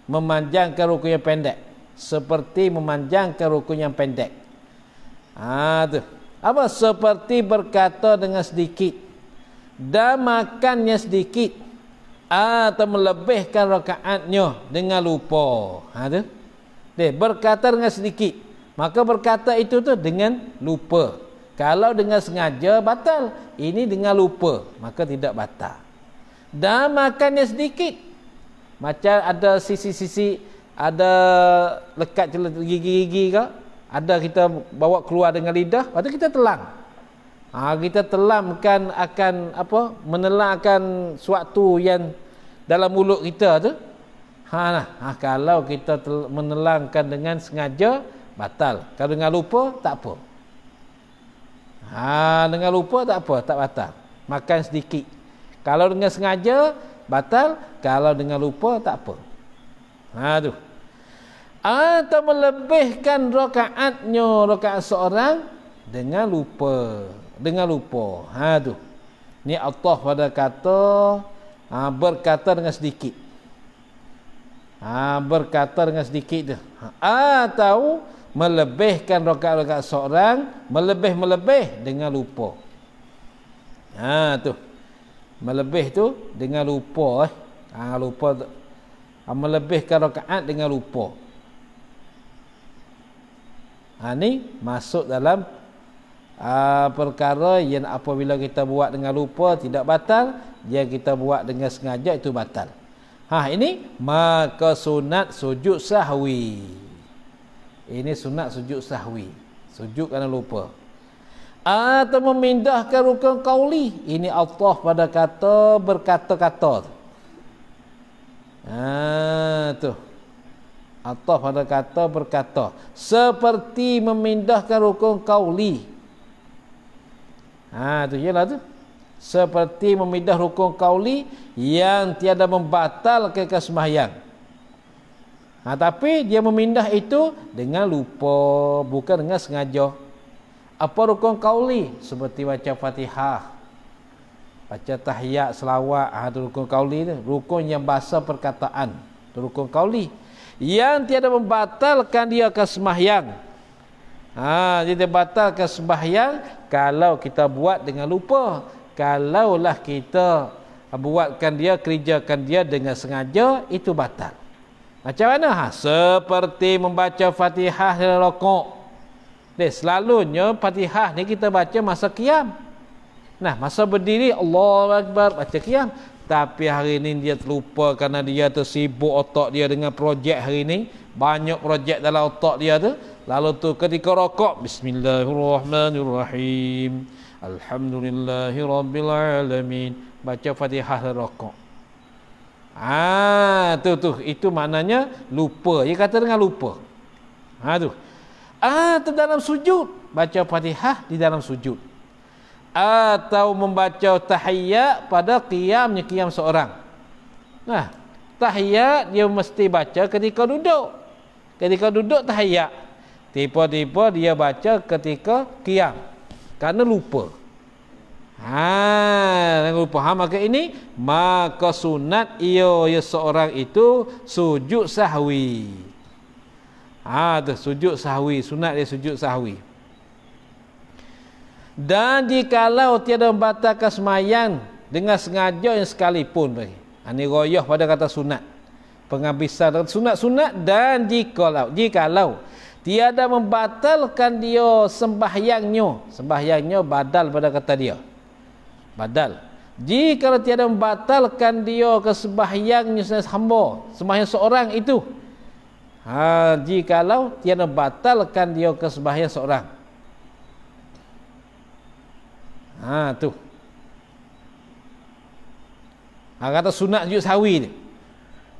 memanjangkan rukun yang pendek. Seperti memanjangkan rukun yang pendek. Tu. Apa? Seperti berkata dengan sedikit dan makannya sedikit atau melebihkan rakaatnya dengan lupa. Tu. Berkata dengan sedikit. Maka berkata itu tu dengan lupa. Kalau dengan sengaja batal. Ini dengan lupa, maka tidak batal. Dan makannya sedikit. Macam ada sisi-sisi, ada lekat gigi-gigi ke, ada kita bawa keluar dengan lidah, lepas tu kita telan. Kita telamkan akan menelankan suatu yang dalam mulut kita tu. Kalau kita menelankan dengan sengaja batal. Kalau dengan lupa tak apa. Dengan lupa tak apa, tak batal. Makan sedikit. Kalau dengan sengaja batal, kalau dengan lupa tak apa. Tu. Atau melebihkan rakaat seorang dengan lupa. Tu. Ni Allah pada kata berkata dengan sedikit. Berkata dengan sedikit tu. Atau melebihkan rakaat seorang melebih dengan lupa. Tu. Melebih tu dengan lupa. Lupa. Melebihkan rakaat dengan lupa. Ni masuk dalam perkara yang apabila kita buat dengan lupa tidak batal, yang kita buat dengan sengaja itu batal. Ini maka sunat sujud sahwi. Ini sunat sujud sahwi. Sujud kerana lupa. Atau memindahkan rukun qauli. Ini Allah pada kata berkata-kata. Tu. Allah pada kata berkata. Seperti memindahkan rukun qauli. Tu ialah tu. Seperti memindah rukun qauli yang tiada membatalkan sembahyang. Tapi dia memindah itu dengan lupa, bukan dengan sengaja. Apa rukun qauli? Seperti baca Fatihah, baca tahiyat, selawat. Itu rukun qauli tu. Rukun yang bahasa perkataan. Itu rukun qauli. Yang tiada membatalkan dia ke sembahyang. Dia batalkan sembahyang kalau kita buat dengan lupa. Kalaulah kita buatkan dia, kerjakan dia dengan sengaja, itu batal. Macam mana? Seperti membaca Fatihah dalam rakaat. Selalunya Fatihah ni kita baca masa qiyam. Masa berdiri Allahu Akbar baca qiyam. Tapi hari ni dia terlupa kerana dia tersibuk otak dia dengan projek hari ni. Banyak projek dalam otak dia tu. Lalu tu ketika rakaat, Bismillahirrahmanirrahim. Alhamdulillahirabbil alamin. Baca Fatihah dalam rakaat. Tu itu maknanya lupa. Dia kata dengan lupa. Tu. Atau dalam sujud, baca Fatihah di dalam sujud. Atau membaca tahiyat pada qiyam seorang. Nah, tahiyat dia mesti baca ketika duduk. Ketika duduk tahiyat. Tiba-tiba dia baca ketika qiyam. Karena lupa. Lupa. Maka ini, maka sunat ia seorang itu sujud sahwi. Tu sujud sahwi, sunat dia sujud sahwi. Dan jikalau tiada membatalkan semayang dengan sengaja yang sekalipun bagi. Ini royah pada kata sunat. Penghabisan sunat-sunat. Dan jikalau tiada membatalkan dia sembahyangnya badal pada kata dia. Badal. Jikalau tiada membatalkan dia ke sembahyangnya sembahyang seorang itu. Jikalau tiada membatalkan dia ke sembahyang seorang. Tu. Kata sunat sujud sahwi ni.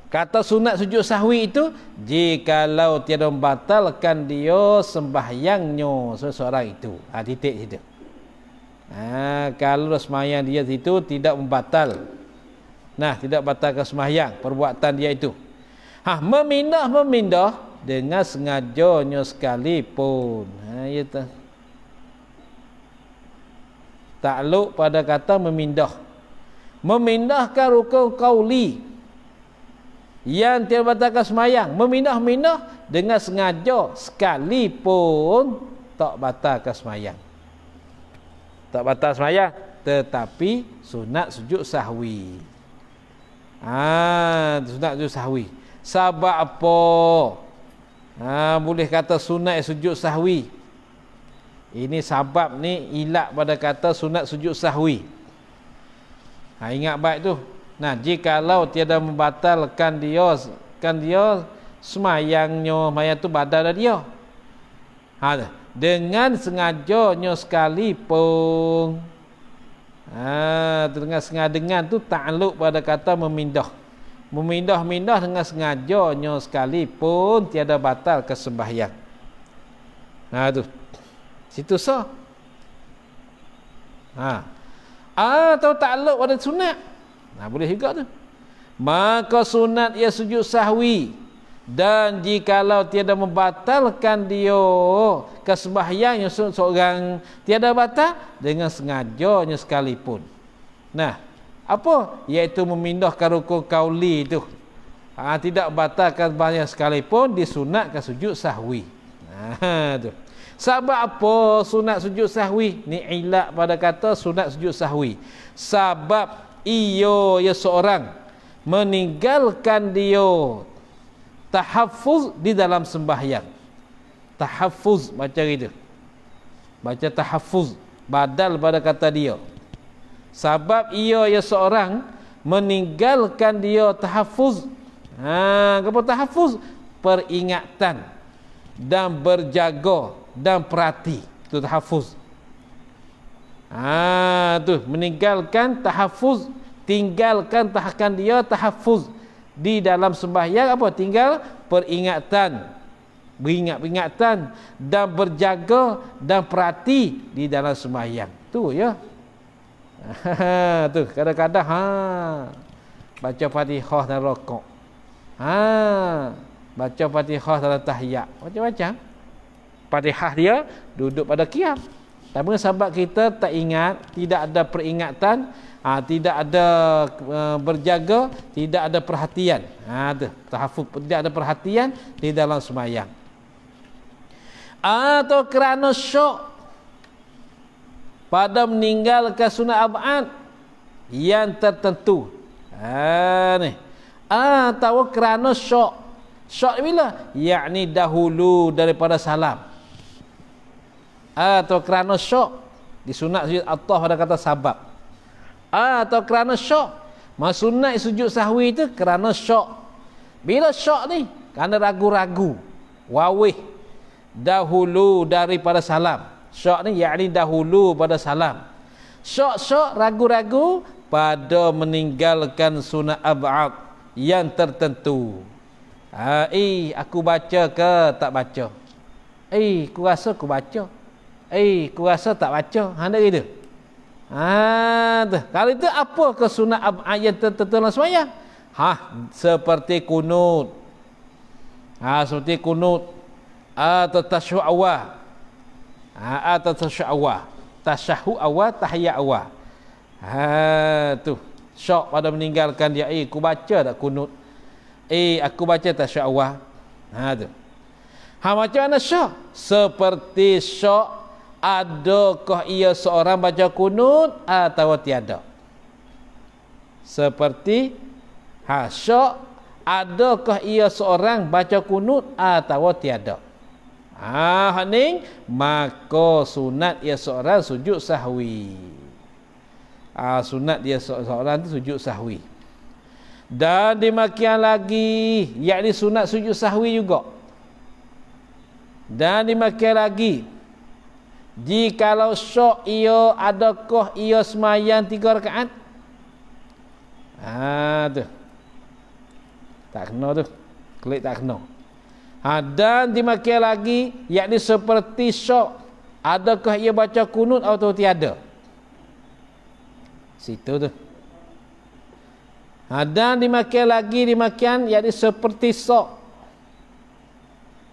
Kata sunat sujud sahwi itu, jikalau tiada membatalkan dia sembahyangnya seseorang itu. Titik situ. Kalau sembahyang dia itu tidak membatal. Tidak batalkan sembahyang perbuatan dia itu. Memindah dengan sengajanya sekalipun. Ya tu. Takluk pada kata memindah. Memindahkan rukun qauli yang tidak batalkan semayang. Memindah dengan sengaja sekalipun tak batalkan semayang. Tak batal semayang, tetapi sunat sujud sahwi. Sunat sujud sahwi. Sebab apa? Boleh kata sunat sujud sahwi. Ini sabab ni ilak pada kata sunat sujud sahwi. Ingat baik tu. Jikalau tiada membatalkan dia semayangnya, mayat tu badal dia. Dengan sengajanya sekalipun. Dengan sengaja dengan tu takluk pada kata memindah. Memindah dengan sengajanya sekalipun tiada batal kesembahyang. Tu. Situ sah. Atau takluk pada sunat. Boleh juga tu. Maka sunat ia sujud sahwi. Dan jikalau tiada membatalkan dia kesembahyang yang seorang tiada batal dengan sengajanya sekalipun. Apa? Iaitu memindahkan rukun qauli itu. Tidak batalkan sembahyang sekalipun disunatkan sujud sahwi. Tu. Sebab apa sunat sujud sahwi? Ni ilak pada kata sunat sujud sahwi. Sebab ia seorang meninggalkan dia tahaffuz di dalam sembahyang. Tahaffuz baca itu. Baca tahaffuz badal pada kata dia. Sebab ia seorang meninggalkan dia tahaffuz. Apa tahaffuz? Peringatan dan berjaga dan perhati. Itu tahaffuz. Tu meninggalkan tahaffuz, tinggalkan dia tahaffuz di dalam sembahyang apa? Tinggal peringatan, beringat-peringatan dan berjaga dan perhati di dalam sembahyang. Tu ya. Tu kadang-kadang baca Fatihah dan rukuk. Baca Fatihah dalam tahiyat. Macam-macam. Fatihah dia duduk pada qiyam. Tapi sebab kita tak ingat, tidak ada peringatan, tidak ada berjaga, tidak ada perhatian. Tahafuz, tidak ada perhatian di dalam sembahyang. Atau kerana syok pada meninggalkan sunat ab'ad yang tertentu. Atau kerana syok. Syok bila? Yakni dahulu daripada salam. Atau kerana syok disunat sujud athah pada kata sabab. Atau kerana syok sunat sujud sahwi itu kerana syok. Bila syok ni? Kerana ragu-ragu, wawih dahulu daripada salam. Syok ni yakni dahulu pada salam. Syok ragu-ragu pada meninggalkan sunat ab'ad yang tertentu. Aku baca ke tak baca? Ku rasa ku baca. Ku rasa tak baca. Hendak gitu. Tu. Kalau itu apa ke sunat ayat tertentu dalam sembahyang? Seperti kunut. Seperti kunut atau tasyahud awal. Atau tasyahud awal. Tasyahud awal, tahiyat awal. Tu. Syok pada meninggalkan dia. Aku baca tak kunut? Aku baca tasyahud awal. Tu. Macam mana syok? Seperti syok adakah ia seorang baca kunut atau tiada. Seperti syok adakah ia seorang baca kunut atau tiada. Hening maka sunat ia seorang sujud sahwi. Sunat dia seorang tu sujud sahwi. Dan demikian lagi, yakni sunat sujud sahwi juga. Dan demikian lagi, jikalau syok ia adakah ia semayang 3 rakaat? Tu. Tak kena tu. Klik tak kena. Dan demikian lagi, yakni seperti syok adakah ia baca kunut atau tiada? Situ tu. Dan demikian lagi, yakni seperti syok.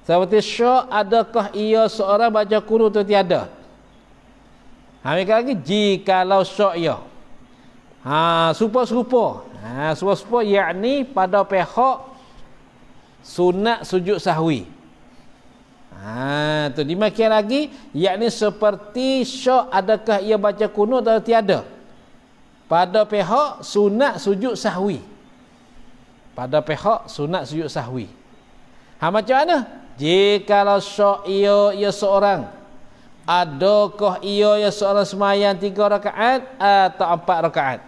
Seperti syok adakah ia seorang baca kunut atau tiada? Mereka lagi jikalau syok ia. Serupa-serupa. Serupa-serupa yakni pada pihak sunat sujud sahwi. Tu demikian lagi yakni seperti syok adakah ia baca kunut atau tiada? Pada pihak sunat sujud sahwi. Pada pihak sunat sujud sahwi. Macam mana? Jikalau syok ia seorang, adakah ia seorang semayang 3 rakaat atau 4 rakaat?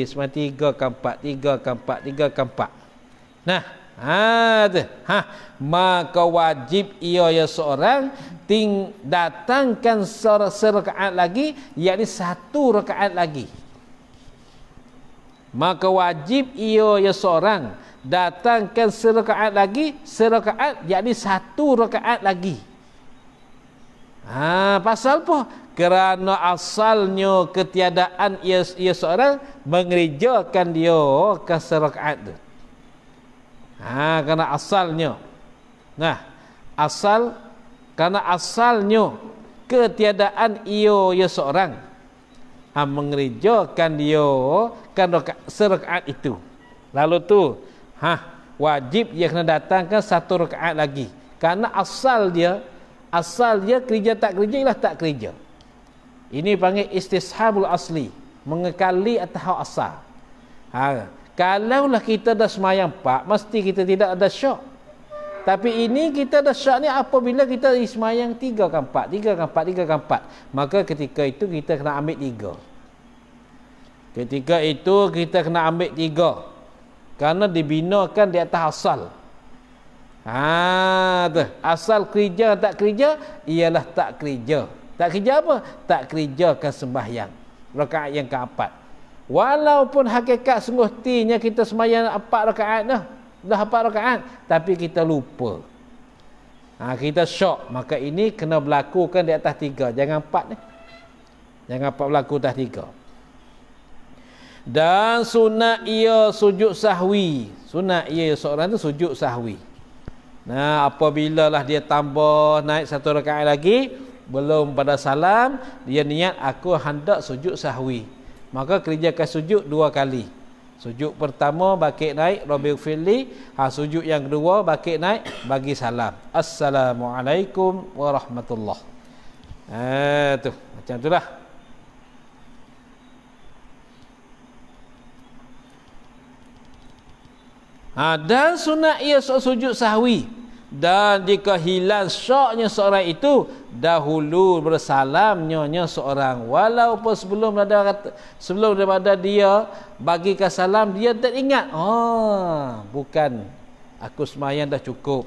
Semayang 3 ke 4, 3 ke 4. Nah, tu. Maka wajib ia seorang datangkan serakaat lagi, yakni 1 rakaat lagi. Maka wajib ia seorang datangkan serakaat lagi, yakni 1 rakaat lagi. Pasal apa? Kerana asalnya ketiadaan ia seorang mengerjakan dia ke serakaat tu. Kerana asalnya. Kerana asalnya ketiadaan ia seorang mengerjakan dia kan serakaat itu. Lalu tu wajib dia kena datangkan 1 rakaat lagi. Karena asal dia kerja tak kerja ialah tak kerja. Ini panggil istishabul asli, mengekali atas hak asal. Kalaulah kita dah semayang 4, mesti kita tidak ada syok. Tapi ini kita dah syok ni apabila kita semayang 3 ke 4. Maka ketika itu kita kena ambil 3. Ketika itu kita kena ambil 3. Kerana dibinakan di atas asal. Asal kerja tak kerja ialah tak kerja. Tak kerja apa? Tak kerjakan sembahyang rakaat yang keempat. Walaupun hakikat sungguh tinya kita sembahyang 4 rakaat dah 4 rakaat, tapi kita lupa. Kita syok, maka ini kena berlakukan di atas 3. Jangan 4 ni. Jangan 4 berlaku atas 3. Dan sunat ia sujud sahwi. Sunat ia seorang tu sujud sahwi. Apabila lah dia tambah naik 1 rakaat lagi, belum pada salam, dia niat aku hendak sujud sahwi. Maka kerjakan sujud 2 kali. Sujud pertama bakit naik Rabbil firli, sujud yang kedua bakit naik bagi salam. Assalamualaikum warahmatullahi. Tu macam itulah. Dan sunat ia sujud sahwi. Dan jika hilang syoknya seorang itu, dahulu bersalamnya seorang. Walaupun sebelum daripada dia bagikan salam, dia teringat, bukan, aku semayang dah cukup.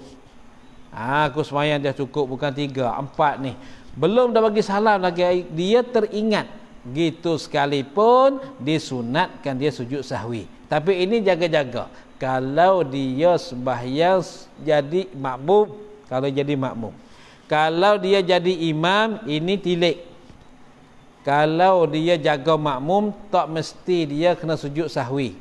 Aku semayang dah cukup, bukan 3, 4 ni. Belum dah bagi salam lagi, dia teringat. Gitu sekalipun disunatkan dia sujud sahwi. Tapi ini jaga-jaga. Kalau dia sembahyang jadi makmum, Kalau dia jadi imam, ini tilik. Kalau dia jaga makmum, tak mesti dia kena sujud sahwi.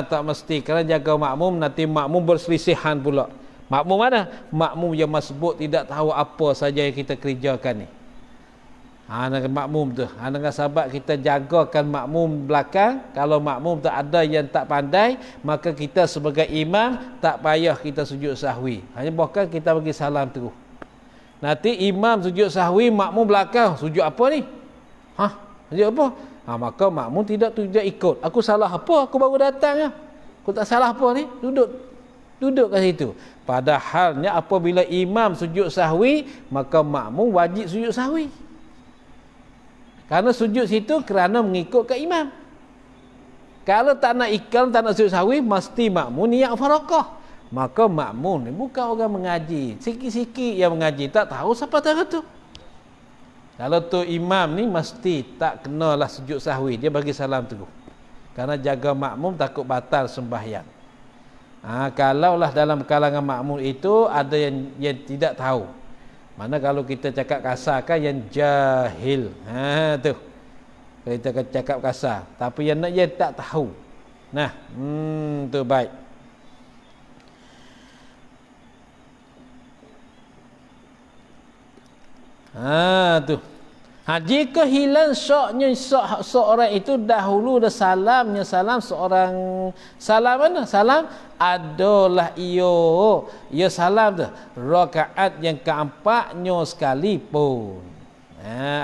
Tak mesti. Kerana jaga makmum, nanti makmum berselisihan pula. Makmum mana? Makmum yang masbuk tidak tahu apa saja yang kita kerjakan ni. Dengan makmum tu. Dengan sahabat kita jagakan makmum belakang. Kalau makmum tak ada yang tak pandai, maka kita sebagai imam tak payah kita sujud sahwi. Hanya bahkan kita bagi salam terus. Nanti imam sujud sahwi, makmum belakang. Sujud apa ni? Sujud apa? Maka makmum tidak ikut. Aku salah apa? Aku baru datang. Aku tak salah apa ni? Duduk kat situ. Padahalnya apabila imam sujud sahwi, maka makmum wajib sujud sahwi. Kerana sujud situ kerana mengikut ke imam. Kalau tak nak ikal, tak nak sujud sahwi, mesti makmum niat farakah. Maka makmum ni bukan orang mengaji. Sikit-sikit yang mengaji, tak tahu siapa tahu tu. Kalau tu imam ni mesti tak kenalah sujud sahwi. Dia bagi salam terus. Kerana jaga makmum takut batal sembahyang. Kalaulah dalam kalangan makmum itu ada yang tidak tahu. Mana kalau kita cakap kasar kan yang jahil. Tu. Kalau kita cakap kasar. Tapi yang nak dia tak tahu. Nah, tu baik. Tu. Jika hilang syoknya seorang itu dahulu dah salamnya salam seorang salam mana? Salam adalah ia salam tu rakaat yang keempatnya sekalipun.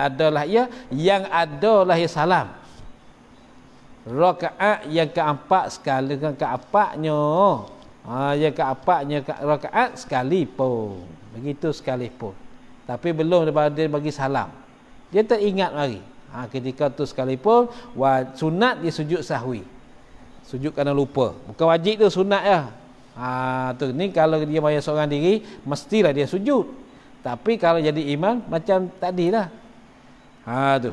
Adalah ia yang adalah ia salam. Rakaat yang keempat sekali kan keempatnya. Yang keempatnya rakaat sekalipun. Begitu sekalipun. Tapi belum dia bagi salam. Dia teringat lagi. Ketika tu sekalipun sunat dia sujud sahwi. Sujud kerana lupa. Bukan wajib tu, sunat ya. Tu ni kalau dia maya seorang diri, mestilah dia sujud. Tapi kalau jadi imam macam tadilah. Tu.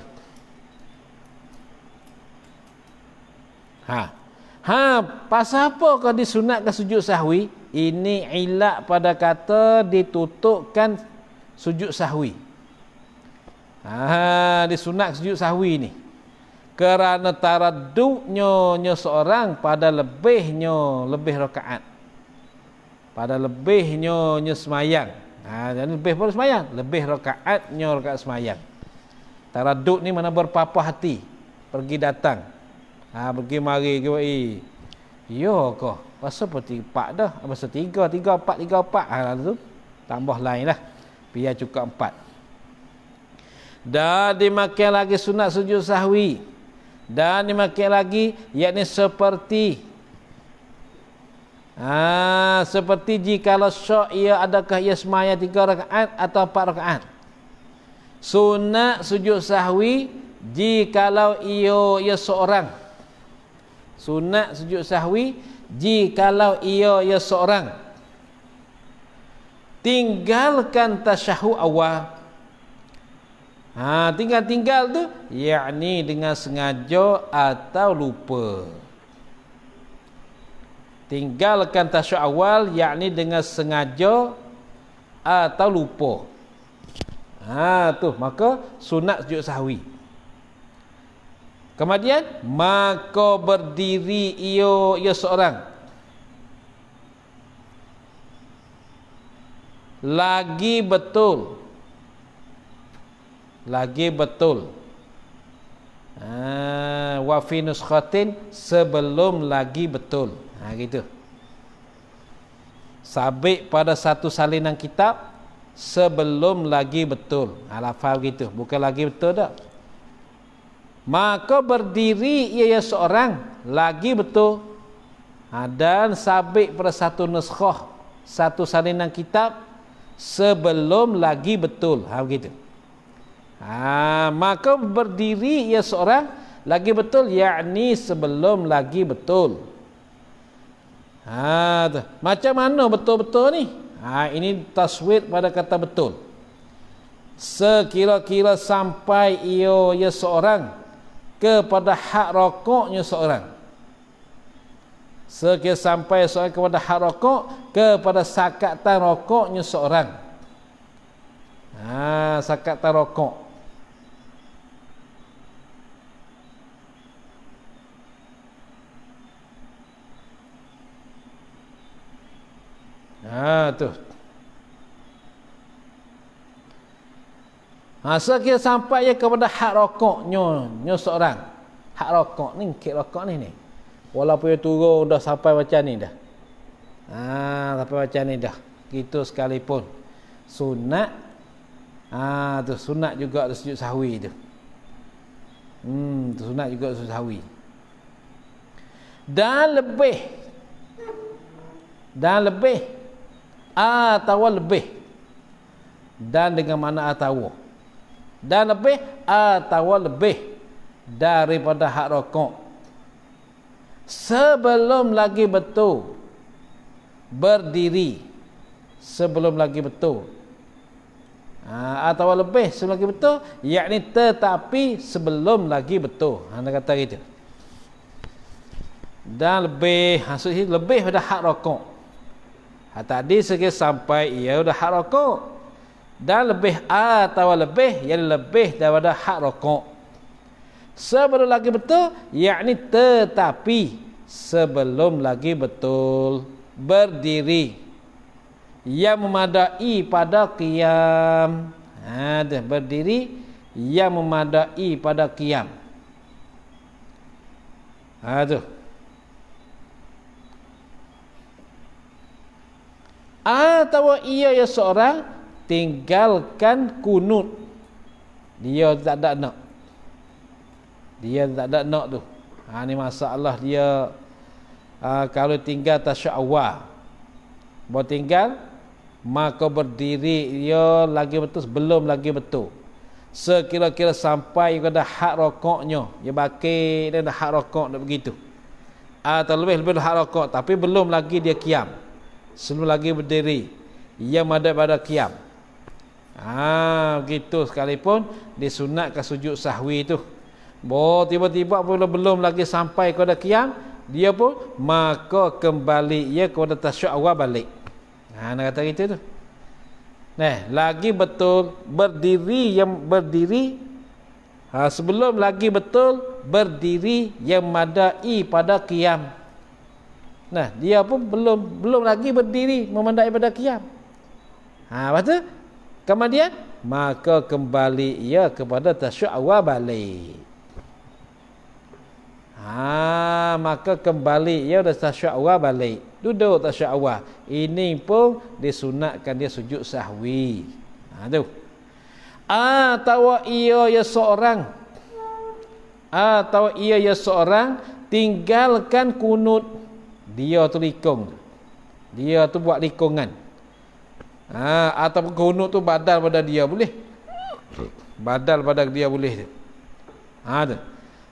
Pasal apa kalau disunatkan sujud sahwi? Ini ilat pada kata ditutupkan sujud sahwi. Disunat sujud sahwi ni kerana taraduknya seorang pada lebih rakaat, pada lebihnya semayang. Jadi lebih pada semayang, lebih rakaat semayang. Taraduk ni mana berpapah hati, pergi datang, pergi mari yo kau pasal peti 4 dah, pasal 3 4 tu tambah lain lah biar cukup 4. Dan dimakai lagi sunat sujud sahwi. Dan dimakai lagi yakni seperti seperti jikalau syok ia adakah ia semaya 3 rakaat atau 4 rakaat. Sunat sujud sahwi jikalau ia seorang. Sunat sujud sahwi jikalau ia seorang tinggalkan tasyahud awal. Tinggal tu yakni dengan sengaja atau lupa. Tinggalkan tasyahud awal yakni dengan sengaja atau lupa. Tu maka sunat sujud sahwi. Kemudian maka berdiri ia seorang lagi betul wa fi nuskhatin sebelum lagi betul. Gitu. Sabit pada satu salinan kitab sebelum lagi betul. Lafaz gitu, bukan lagi betul dah. Maka berdiri ia seorang lagi betul. Dan sabit pada satu nuskhah, satu salinan kitab sebelum lagi betul. Begitu. Maka berdiri ia seorang lagi betul yakni sebelum lagi betul. Macam mana betul-betul ni? Ini taswir pada kata betul. Sekira-kira sampai ia seorang kepada hak rokoknya seorang. Sekiranya sampai seorang kepada hak rokok, kepada sakatan rokoknya seorang. Sakatan rokok. Tu. Sekiranya sampai ya kepada hak rokoknya seorang. Hak rokok ni, kek rokok ni. Walaupun dia turun dah sampai macam ni dah. Sampai macam ni dah. Gitu sekalipun. Sunat. Tu sunat juga tu sujud sahwi tu. Tu sunat juga sujud sahwi. Dan lebih atau lebih. Dan dengan mana atau. Dan lebih atau lebih daripada hak rokok. Sebelum lagi betul berdiri, sebelum lagi betul, atau lebih sebelum lagi betul, yakni tetapi sebelum lagi betul. Anda kata gitu. Dan lebih, maksudnya lebih pada hak rokok. Tadi sekiranya sampai ia dah hak rokok, dan lebih atau lebih, yang lebih daripada hak rokok. Sebelum lagi betul, yakni tetapi sebelum lagi betul berdiri yang memadai pada qiyam. Berdiri yang memadai pada qiyam. Tu. Atau ia ya seorang tinggalkan kunut. Dia tak ada nak. Dia tak ada nak tu. Ni masalah dia. Kalau tinggal tasyuk awal, baru tinggal, maka berdiri dia lagi betul sebelum lagi betul. Sekira-kira sampai kepada hak rokoknya, dia bakir dia dah hak rokok dah begitu. Atau lebih hak rokok, tapi belum lagi dia qiyam. Sebelum lagi berdiri, ia madad pada qiyam. Begitu sekalipun disunatkan sujud sahwi tu. Tiba-tiba belum lagi sampai kepada qiyam, dia pun maka kembali ia kepada tasyuk awal balik. Nak kata gitu tu. Lagi betul berdiri yang berdiri, sebelum lagi betul berdiri yang madai pada qiyam. Dia pun belum lagi berdiri memandai pada qiyam. Lepas tu kemudian maka kembali ia kepada tasyuk awal balik. Maka kembali ia dah tasyuk awal balik. Duduk tasyuk awal. Ini pun disunatkan dia sujud sahwi. Tu. Atau ia ya seorang tinggalkan kunut. Dia tu likung. Dia tu buat likungan. Atau kunut tu badal pada dia boleh. Badal pada dia boleh. Tu.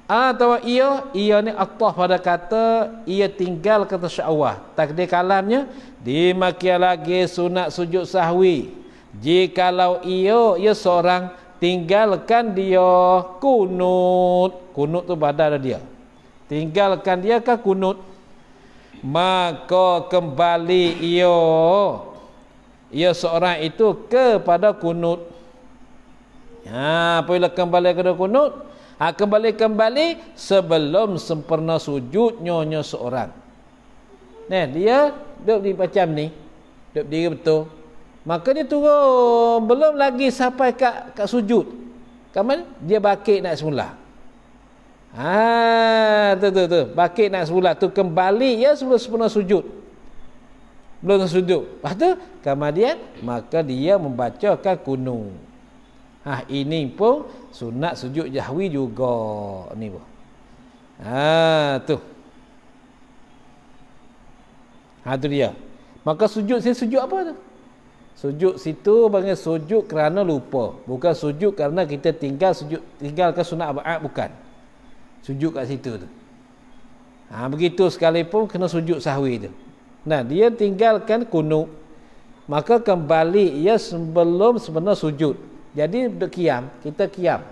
Atau ia ni atah pada kata ia tinggal kata sya'wah. Takdir kalamnya dimakia lagi sunat sujud sahwi. Jikalau ia seorang tinggalkan dia kunut. Kunut tu badal dia. Tinggalkan dia ke kunut, maka kembali ia seorang itu kepada kunut. Apabila kembali kepada kunut, kembali sebelum sempurna sujudnya seorang. Dia duduk di macam ni, duduk diri betul, maka dia turun belum lagi sampai kat sujud. Kemudian dia bakit nak semula. Tu bakit nak semula tu kembali ya sebelum sempurna sujud. Belum sujud. Lepas tu kemudian maka dia membacakan kunut. Ini pun sunat sujud jahwi juga ni pun. Tu. Tu dia. Maka sujud sujud apa tu? Sujud situ panggil sujud kerana lupa. Bukan sujud kerana kita tinggalkan sunat ab'ad, bukan. Sujud kat situ tu. Begitu sekalipun kena sujud sahwi tu. Dia tinggalkan kunut, maka kembali ia sebelum sebenar sujud. Jadi duduk qiyam, kita qiyam.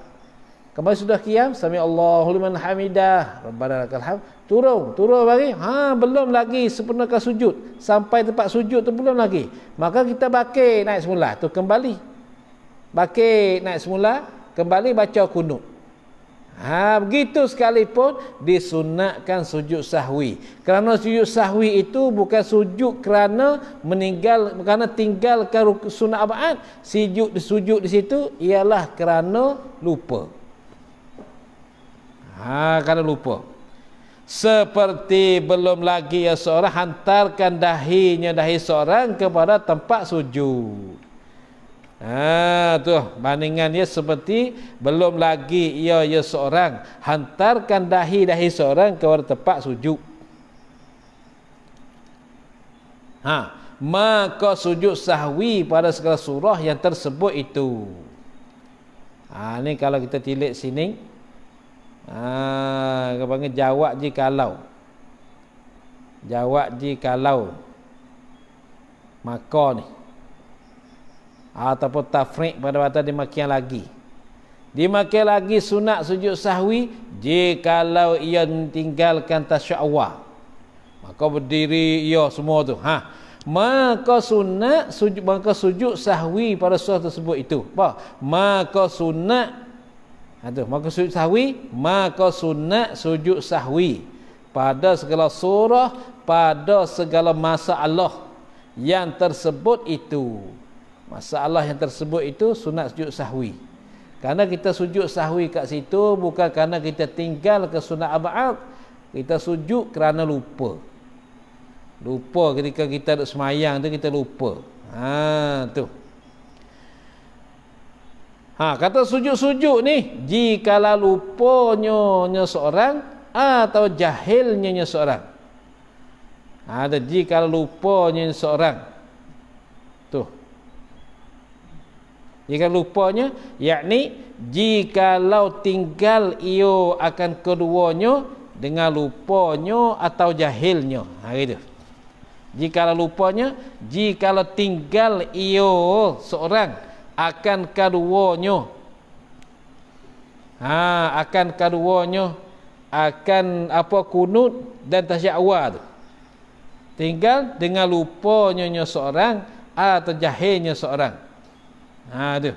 Kembali sudah qiyam, sami Allahu liman hamidah, rabbana lakal hamd. Turun bagi. Belum lagi sempurnakan sujud. Sampai tempat sujud tu belum lagi. Maka kita bakir naik semula, tu kembali. Bakir naik semula, kembali baca kunut. Begitu sekalipun disunatkan sujud sahwi. Kerana sujud sahwi itu bukan sujud kerana tinggalkan sunat abad. Sujud di situ ialah kerana lupa. Kerana lupa. Seperti belum lagi seorang hantarkan dahi seorang kepada tempat sujud. Tu bandingannya seperti belum lagi ia seorang hantarkan dahi seorang kepada tempat sujud. Maka sujud sahwi pada segala surah yang tersebut itu. Ni kalau kita tilik sini, kita panggil jawab jikalau maka ni, ataupun tafriq pada waktu dimakian lagi sunat sujud sahwi jikalau ia tinggalkan tasya'awah, maka berdiri ia semua tu. Maka sujud sahwi pada surah tersebut itu. Maka sunat sujud sahwi pada segala surah, pada segala masalah yang tersebut itu. Masalah yang tersebut itu sunat sujud sahwi. Karena kita sujud sahwi kat situ bukan kerana kita tinggal ke sunat abad. Kita sujud kerana lupa. Lupa ketika kita duduk semayang tu, kita lupa. Tu. Kata sujud-sujud ni, jikalau lupanya seorang atau jahilnya seorang. Ada jikalau lupanya seorang. Tu. Jika lupanya, yakni jikalau tinggal ia akan keduanya dengan lupanya atau jahilnya. Gitu. Jikalau tinggal ia seorang akan keduanya, akan kunut dan tasya'wa tu. Tinggal dengan lupanya seorang atau jahilnya seorang. Tu.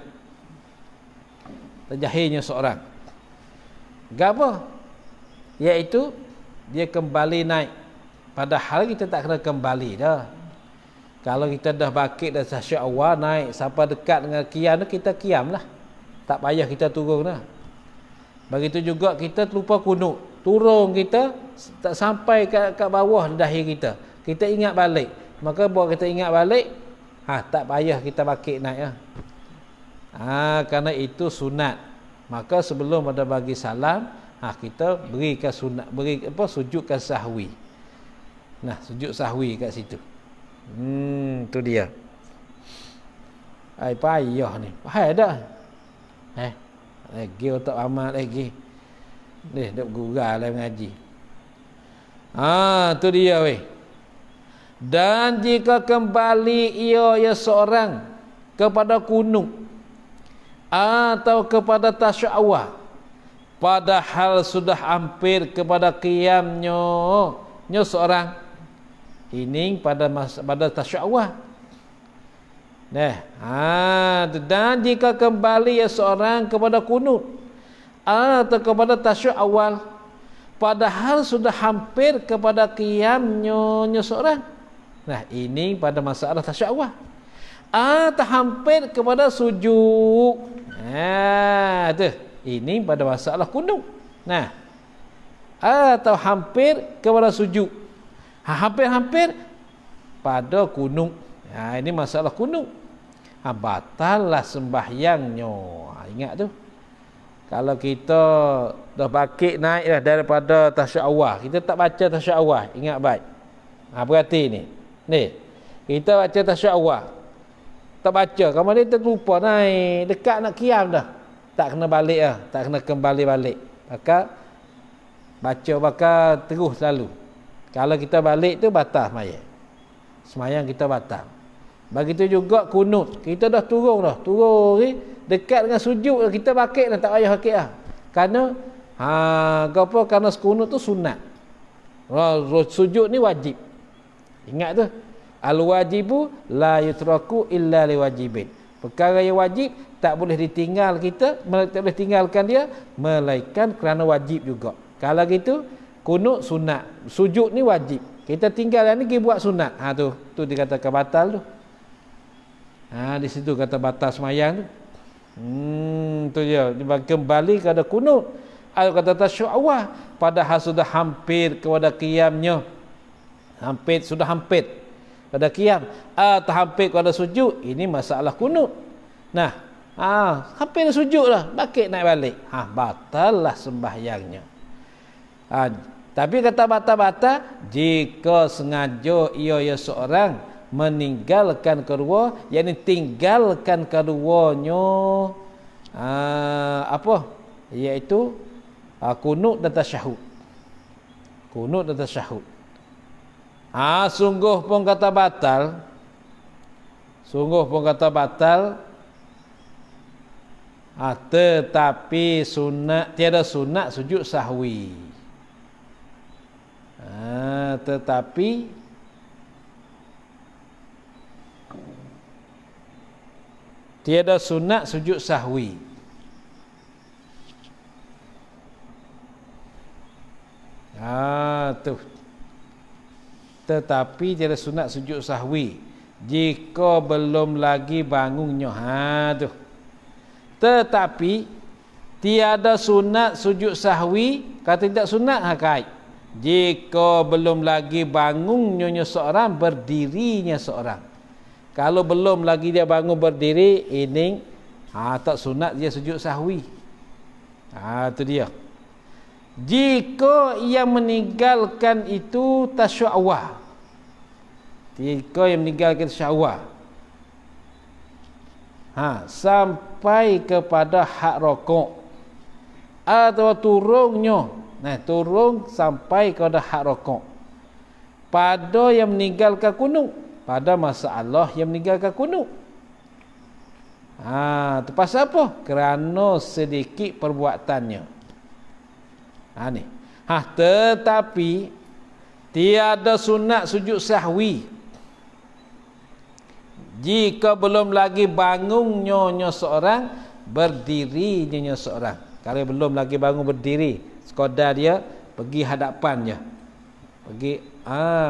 Terjahilnya seorang. Gapo? Iaitu dia kembali naik. Padahal kita tak kena kembali dah. Kalau kita dah bakit dah tasya'wa naik sampai dekat dengan qiyam tu, kita qiyam lah. Tak payah kita turun dah. Begitu juga kita lupa kunut. Turun kita tak sampai kat bawah dahi kita. Kita ingat balik. Maka buat kita ingat balik, tak payah kita bakit naik lah. Kerana itu sunat. Maka sebelum ada bagi salam, kita berikan sunat, sujudkan sahwi. Sujud sahwi kat situ. Tu dia. Payah ni. Payah dah. Lagi otak amat lagi. Duk gurau lah mengaji. Tu dia weh. Dan jika kembali ia seorang kepada kunut atau kepada tasya'wa, padahal sudah hampir kepada qiyamnya seorang, ini pada tasya'wa. Dan jika kembali seorang kepada kunut atau kepada tasya'wa, padahal sudah hampir kepada qiyamnya seorang, ini pada masalah tasya'wa. Atau hampir kepada sujud. Tu. Ini pada masalah kunut. Atau hampir kepada sujud. Hampir-hampir pada kunut. Ini masalah kunut. Batallah sembahyangnya. Ingat tu. Kalau kita dah bakit naik dah daripada tasya'wa, kita tak baca tasya'wa, ingat baik. Berarti ni. Kita baca tasya'wa, tak baca, kemudian dia terlupa naik dekat nak qiyam dah, tak kena balik lah, tak kena kembali balik. Maka baca terus selalu. Kalau kita balik tu batal semayang kita batal. Begitu juga kunut, kita dah turun ni, dekat dengan sujud kita bakit dah, tak payah bakit lah. Kerana apa? Kerana kunut tu sunat. Sujud ni wajib. Ingat tu. Al-wajibu la yutraku illa liwajibin. Perkara yang wajib tak boleh ditinggal kita, tak boleh tinggalkan dia melainkan kerana wajib juga. Kalau gitu kunut sunat, sujud ni wajib. Kita tinggal yang ni pergi buat sunat. Tu dikatakan batal tu. Di situ kata batal semayang tu. Tu dia. Kembali kepada kunut. Atau kata tasyuk awal. Padahal sudah hampir kepada qiyamnya. Sudah hampir pada qiyam. Atau hampir kepada sujud. Ini masalah kunut. Nah, hampir sujud lah. Bakit naik balik. Batal lah sembahyangnya. Tapi kata batal-batal, jika sengaja ia seorang meninggalkan kedua, yakni tinggalkan keduanya iaitu kunut dan tasyahud. Kunut dan tasyahud. Sungguh pun kata batal. Tetapi sunat, tiada sunat sujud sahwi. Tetapi tiada sunat sujud sahwi. Tu. Tetapi tiada sunat sujud sahwi jika belum lagi bangunnya. Tu. Tetapi tiada sunat sujud sahwi, kata tidak sunat kait. Jika belum lagi bangunnya seorang, berdirinya seorang. Kalau belum lagi dia bangun berdiri, ini tak sunat dia sujud sahwi. Itu dia. Jika ia meninggalkan itu tasyuk awal. Jika ia meninggalkan tasyuk awal. Sampai kepada hak rokok. Atau turunnya. Turun sampai kepada hak rokok. Pada yang meninggalkan kunut. Pada masalah yang meninggalkan kunut. Itu pasal apa? Kerana sedikit perbuatannya. Ni. Tetapi tiada sunat sujud sahwi jika belum lagi bangunnya seorang, berdirinya seorang. Kalau belum lagi bangun berdiri, sekadar dia pergi hadapannya.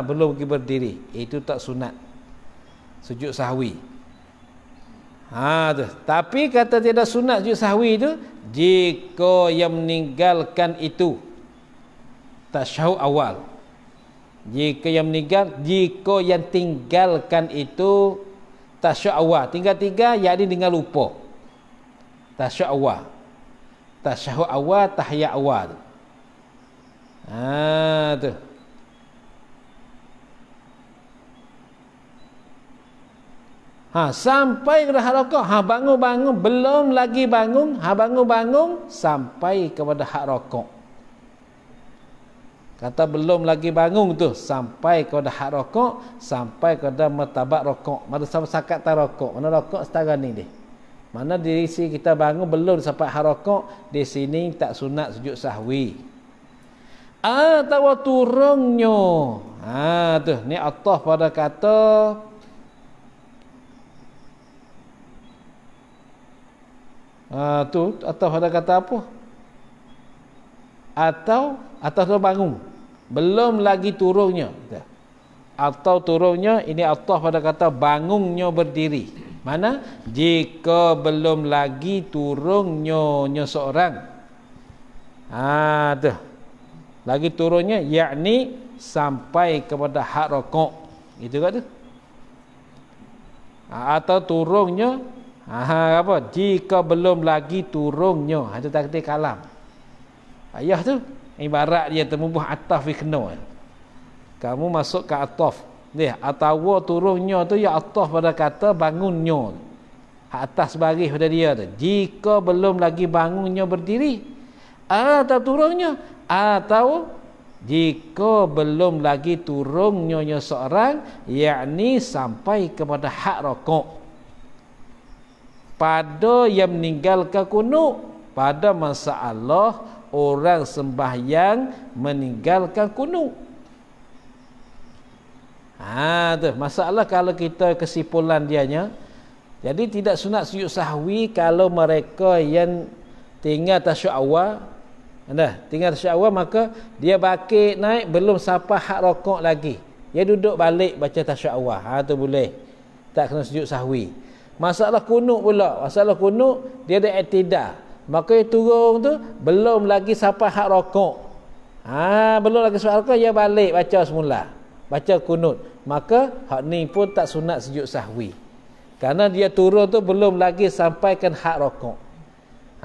Belum pergi berdiri, itu tak sunat sujud sahwi. Tapi kata tiada sunat sujud sahwi itu jika yang meninggalkan itu tasyahud awal. Jika yang tinggalkan itu tasyahud awal. Tinggal tiga, yakni dengan lupa. Tasyahud awal. Tasyahud awal, tahiyat awal. Tu. Sampai kepada hak rokok. Bangun-bangun, belum lagi bangun. Bangun-bangun sampai kepada hak rokok. Kata belum lagi bangun tu, sampai kepada hak rokok, sampai kepada martabat rokok. Mana sampai sakat tak rokok. Mana rokok setara ni dia. Mana di sini kita bangun belum sampai hak rokok, di sini tak sunat sujud sahwi. Atau turunnya. Tu, ni Allah pada kata tu atau pada kata apa? Atau bangun. Belum lagi turunnya. Atau turunnya, ini Allah pada kata bangunnya berdiri. Mana? Jika belum lagi turunnya seorang. Tu. Lagi turunnya, yakni sampai kepada hak rokok. Itu kan tu? Atau turunnya, jika belum lagi turunnya. Itu takdir kalam. Ayah tu ibarat dia temubuh ataf kena. Kamu masuk ke ataf. Dia atau turunnya tu ya ataf pada kata bangunnya. Atas baris pada dia tu. Jika belum lagi bangunnya berdiri atau turunnya, atau jika belum lagi turunnya seorang, yakni sampai kepada hak rokok. Pada yang meninggalkan kunut, pada masalah orang sembahyang meninggalkan kunut. Tu masalah kalau kita kesimpulan dianya. Jadi tidak sunat sujud sahwi kalau mereka yang tinggal tasyahud awal. Tinggal tasyahud awal, maka dia bangkit naik belum sampai hak rokok lagi. Dia duduk balik baca tasyahud awal. Tu boleh. Tak kena sujud sahwi. Masalah kunut pula. Masalah kunut dia ada i'tidal. Maka dia turun tu belum lagi sampai hak rokok. Belum lagi sampai rokok dia balik baca semula. Baca kunut. Maka hak ni pun tak sunat sujud sahwi. Kerana dia turun tu belum lagi sampaikan hak rokok.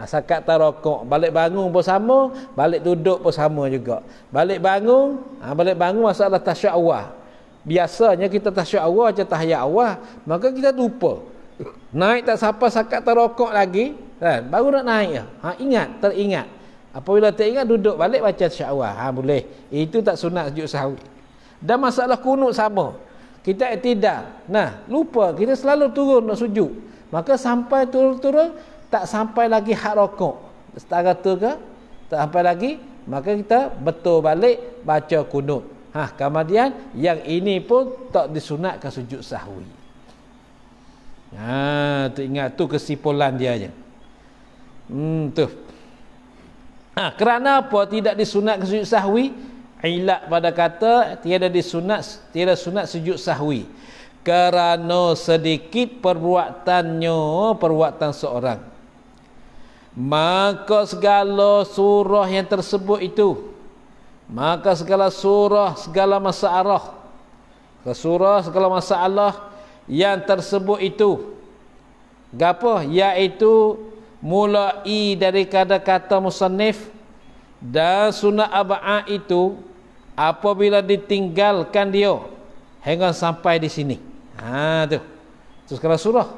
Sakat tak rokok, balik bangun pun sama, balik duduk pun sama juga. Balik bangun masalah tasyahud awal. Biasanya kita tasyahud awal macam tahiyat awal, maka kita lupa. Naik tak sampai sakat tak rokok lagi, kan? Baru nak naik. Teringat. Apabila teringat duduk balik baca tasyahud awal. Boleh. Itu tak sunat sujud sahwi. Dan masalah kunut sama. Kita i'tidal. Lupa. Kita selalu turun nak sujud. Maka sampai turun-turun, tak sampai lagi hak rokok. Setara tu ke? Tak sampai lagi. Maka kita betul balik baca kunut. Kemudian yang ini pun tak disunatkan sujud sahwi. Tu ingat tu kesimpulan dia je. Tu. Kerana apa tidak disunatkan sujud sahwi? Ilat pada kata tiada sunat sujud sahwi kerana sedikit perbuatan seorang, maka segala surah yang tersebut itu, segala masalah yang tersebut itu gapo, iaitu mulai dari kata musannif dan sunat ab'ad itu apabila ditinggalkan dia hingga sampai di sini. Tu segala surah.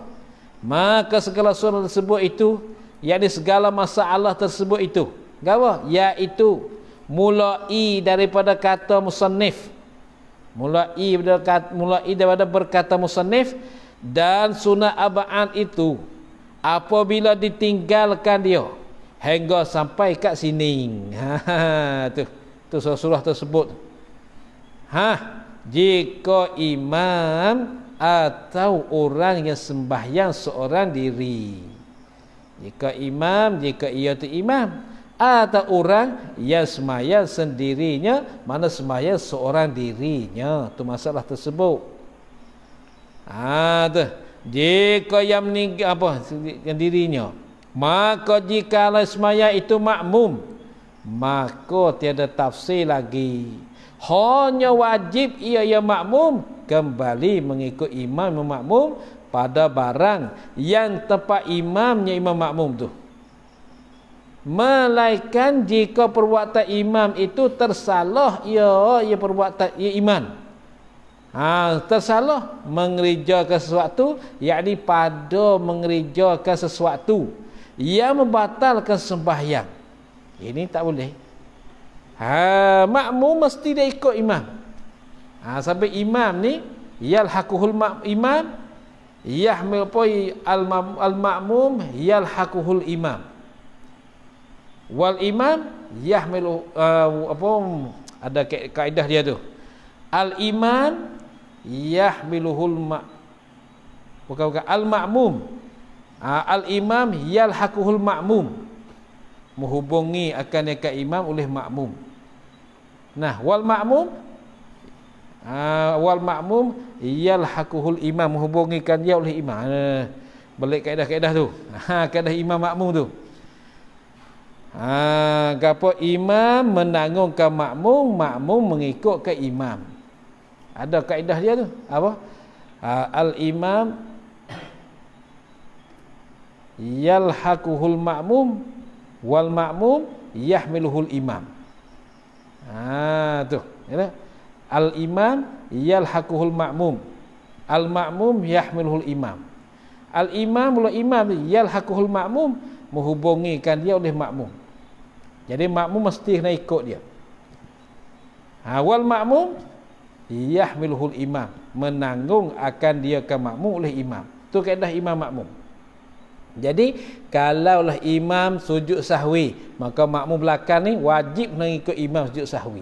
Maka segala surah tersebut itu, yakni segala masalah tersebut itu, apa? Iaitu mulai daripada kata musannif. Mulai daripada berkata musannif dan sunat ab'ad itu apabila ditinggalkan dia hingga sampai kat sini. Tu surah tersebut. Jika imam atau orang yang sembahyang seorang diri. Jika ia tu imam atau orang yang sembahyang sendirinya, mana sembahyang seorang dirinya, tu masalah tersebut. Tu. Jika yang meninggal yang dirinya, maka jika sembahyang itu makmum, maka tiada tafsir lagi. Hanya wajib ia yang makmum kembali mengikut imam makmum pada barang yang tempat imamnya imam makmum tu. Melainkan jika perbuatan imam itu tersalah ia perbuatan ia imam. Tersalah mengerjakan sesuatu, yakni pada mengerjakan sesuatu yang membatalkan sembahyang. Ini tak boleh. Makmum mesti dia ikut imam. Sampai imam ni yalhaquhul imam, yahmil poi al-ma'mum yalhaquhul imam. Wal imam yahmilu ada kaedah dia tu. Al-imam yahmiluhul bukan al-ma'mum. Al-imam yalhaquhul ma'mum, menghubungi akan dekat imam oleh makmum. Wal ma'mum yalhaquhul imam, menghubungikan dia oleh imam. Balik kaedah-kaedah tu. Kaedah imam makmum tu. Gapo imam menanggungkan makmum, makmum mengikutkan imam. Ada kaedah dia tu. Apa? Al-imam yalhaquhul ma'mum wal ma'mum yahmiluhul imam. Tu ya. Al imam yalhaquhul ma'mum, al ma'mum yahmiluhul imam. Al imam mula imam yalhaquhul ma'mum, menghubungikan dia oleh makmum. Jadi makmum mesti kena ikut dia. Wal ma'mum yahmiluhul imam, menanggung akan dia ke makmum oleh imam. Tu kaedah imam makmum. Jadi kalaulah imam sujud sahwi, maka makmum belakang ni wajib mengikut imam sujud sahwi.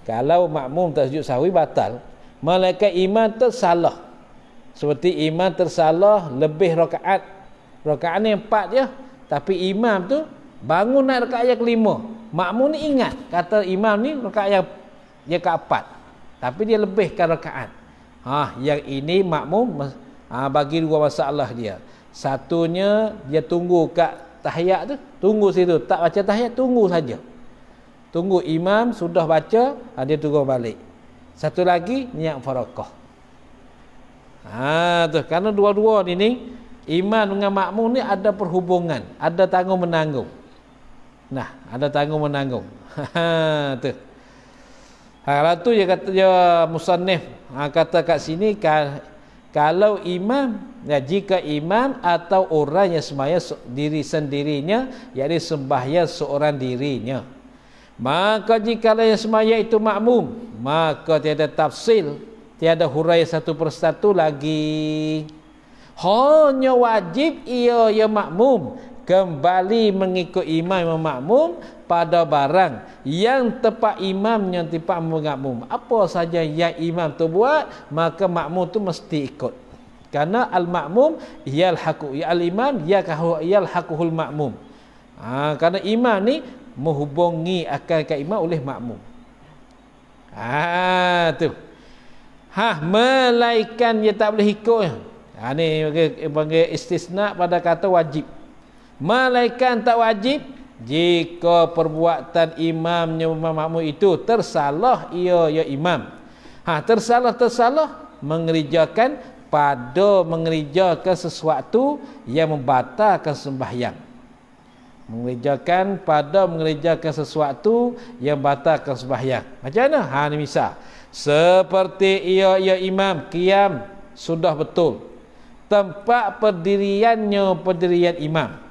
Kalau makmum tak sujud sahwi batal, malaikat imam tersalah. Seperti imam tersalah lebih rakaat. Rakaat ni 4 je, tapi imam tu bangun naik rakaat yang kelima. Makmum ni ingat kata imam ni rakaat yang keempat, tapi dia lebihkan rakaat. Yang ini makmum bagi dua masalah dia. Satunya dia tunggu kat tahiyat tu, tunggu situ, tak baca tahiyat, tunggu saja. Tunggu imam sudah baca, dia tunggu balik. Satu lagi niat farakah. Tu kerana dua-dua ni imam dengan makmum ni ada perhubungan, ada tanggung menanggung. Nah, ada tanggung menanggung. Tu. Kalau tu dia kata dia musannif kata kat sini kalau imam, jika imam atau orang yang sembahyang diri sendirinya, yakni sembahyang seorang dirinya, maka jika yang sembahyang itu makmum, maka tiada tafsil, tiada huraian satu persatu lagi. Hanya wajib ia makmum kembali mengikut imam makmum pada barang yang tepat imam yang tepat makmum. Apa saja yang imam tu buat, maka makmum tu mesti ikut. Karena al-makmum yalhaqu al-imam yalhaquhul makmum. Karena imam ni menghubungi akan ke imam oleh makmum. Tu. Melainkan dia tak boleh ikut. Ni panggil istisna pada kata wajib. Melainkan tak wajib jika perbuatan imamnya makmum itu tersalah ia imam. Tersalah mengerjakan sesuatu yang membatalkan sembahyang. Mengerjakan sesuatu yang membatalkan sembahyang. Macam mana? Ni misal seperti ia imam qiyam sudah betul, tempat pendirian imam,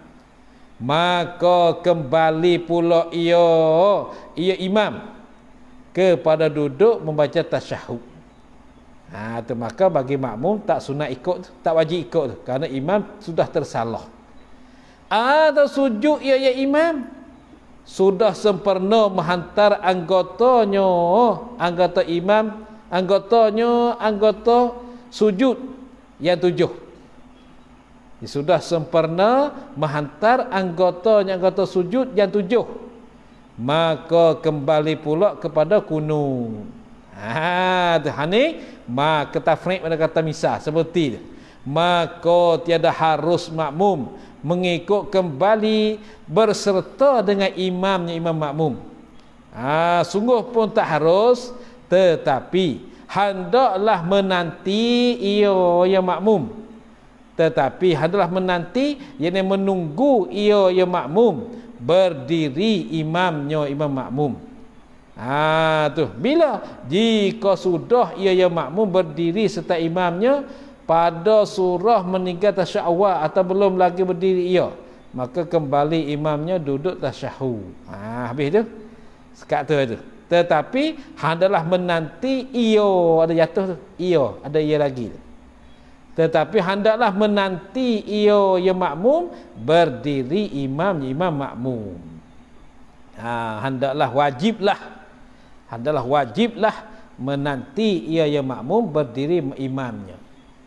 maka kembali pula ia imam kepada duduk membaca tasyahud. Maka bagi makmum tak sunat ikut, tak wajib ikut kerana imam sudah tersalah. Atau sujud ia imam sudah sempurna menghantar anggotanya sujud yang 7. Dia sudah sempurna menghantar anggota sujud yang 7, maka kembali pula kepada kunut. Maka tafriq pada kata misal seperti itu. Maka tiada harus makmum mengikut kembali berserta dengan imamnya imam makmum. Sungguh pun tak harus, tetapi hendaklah menanti ia makmum. Tetapi hendaklah menanti, yakni menunggu ia makmum berdiri imamnya imam makmum. Tu bila jika sudah ia makmum berdiri serta imamnya pada surah meninggal tasyahud awal atau belum lagi berdiri ia, maka kembali imamnya duduk tasyahud. Habis tu sekat tu. Tetapi hendaklah menanti ia, ada jatuh tu, ia ada ia lagi. Tetapi hendaklah menanti ia makmum berdiri imam makmum. Hendaklah wajiblah menanti ia makmum berdiri imamnya.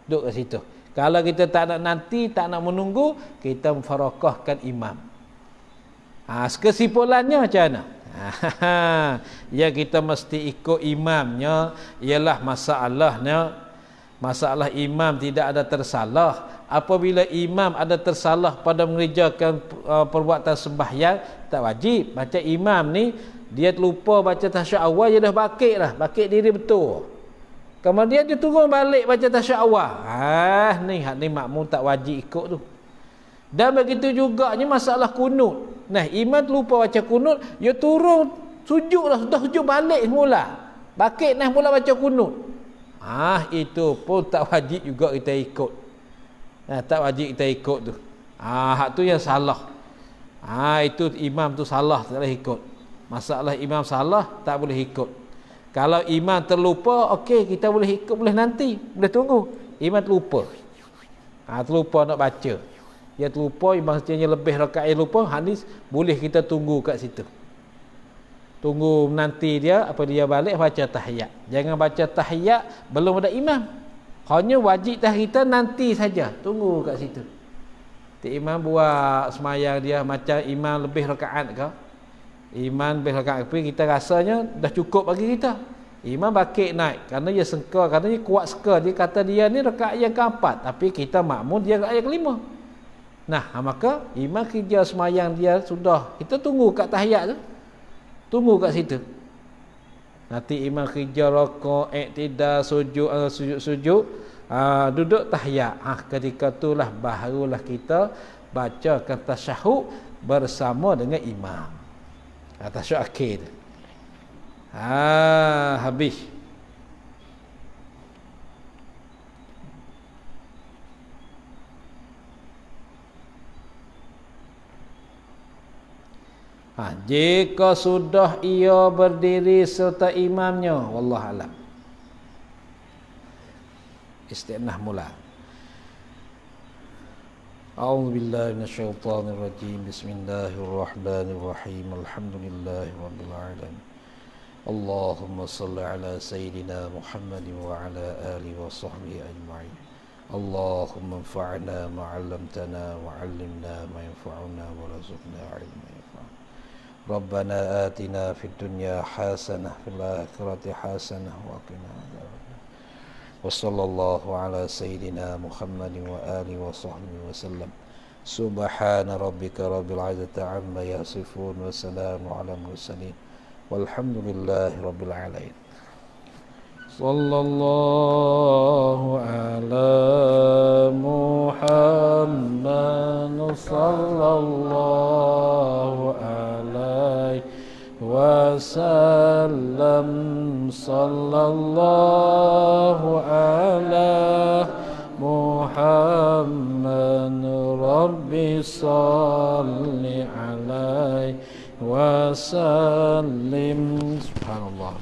Duduk kat situ. Kalau kita tak nak nanti, tak nak menunggu, kita memfarakahkan imam. Kesimpulannya macam mana? Ya, kita mesti ikut imamnya. Ialah masalah imam tidak ada tersalah. Apabila imam ada tersalah pada mengerjakan perbuatan sembahyang, tak wajib. Macam imam ni, dia terlupa baca tasyahud awal, dia dah bakit diri betul. Kemudian dia turun balik baca tasyahud awal. Ni makmum tak wajib ikut tu. Dan begitu juga ni masalah kunut. Imam terlupa baca kunut, dia turun sujud dah, sudah sujud balik semula. Bakit mula baca kunut. Itu pun tak wajib juga kita ikut. Tak wajib kita ikut tu. Hak tu yang salah. Itu imam tu salah, tak boleh ikut. Masalah imam salah, tak boleh ikut. Kalau imam terlupa, okey, kita boleh ikut, boleh nanti, boleh tunggu. Imam terlupa. Terlupa nak baca. dia terlupa, imam sekiranya lebih rakaat dia lupa, hadis boleh kita tunggu kat situ. Tunggu nanti dia, apa dia balik baca tahiyat. Jangan baca tahiyat belum ada imam. Hanya wajib dah kita nanti saja, tunggu kat situ. Imam buat semayang dia macam imam lebih rakaat ke? Imam lebih rakaat ke, kita rasanya dah cukup bagi kita. Imam bakit naik kerana dia sengka, kerana dia kuat seka, dia kata dia ni rakaat yang keempat, tapi kita makmum dia rakaat yang kelima. Nah, maka imam kerja semayang dia sudah, kita tunggu kat tahiyat tu, tunggu kat situ. Nanti imam kerja rakaat, iktidal, sujud, duduk tahiyat. Ketika itulah barulah kita bacakan tasyahud bersama dengan imam. Tasyahud akhir. Habis. Jika sudah ia berdiri serta imamnya, wallahu alam. Istinah mula. A'udzu billahi minasyaitonir rajim. Bismillahirrahmanirrahim. Alhamdulillahirabbil alamin. Allahumma salli ala sayyidina Muhammad wa ala alihi wa sahbihi ajma'in. Allahumma anfa'na ma 'allamtana wa 'allimna ma yanfa'una wa rzuqna 'ilman yanfa'una. Rabbana atina fid dunya hasanah fil akhirati hasanah wa qina adzabannar. Wa sallallahu ala sayyidina Muhammad wa alihi wa sahbihi wa sallam. Subhana rabbika rabbil 'izzati 'amma yasifun wa salamun 'alal mursalin. Walhamdulillahi rabbil alamin. Sallallahu ala Muhammad sallallahu alaihi wasallam. Sallallahu ala Muhammad rabbi salli alaihi wasallim. Subhanallah.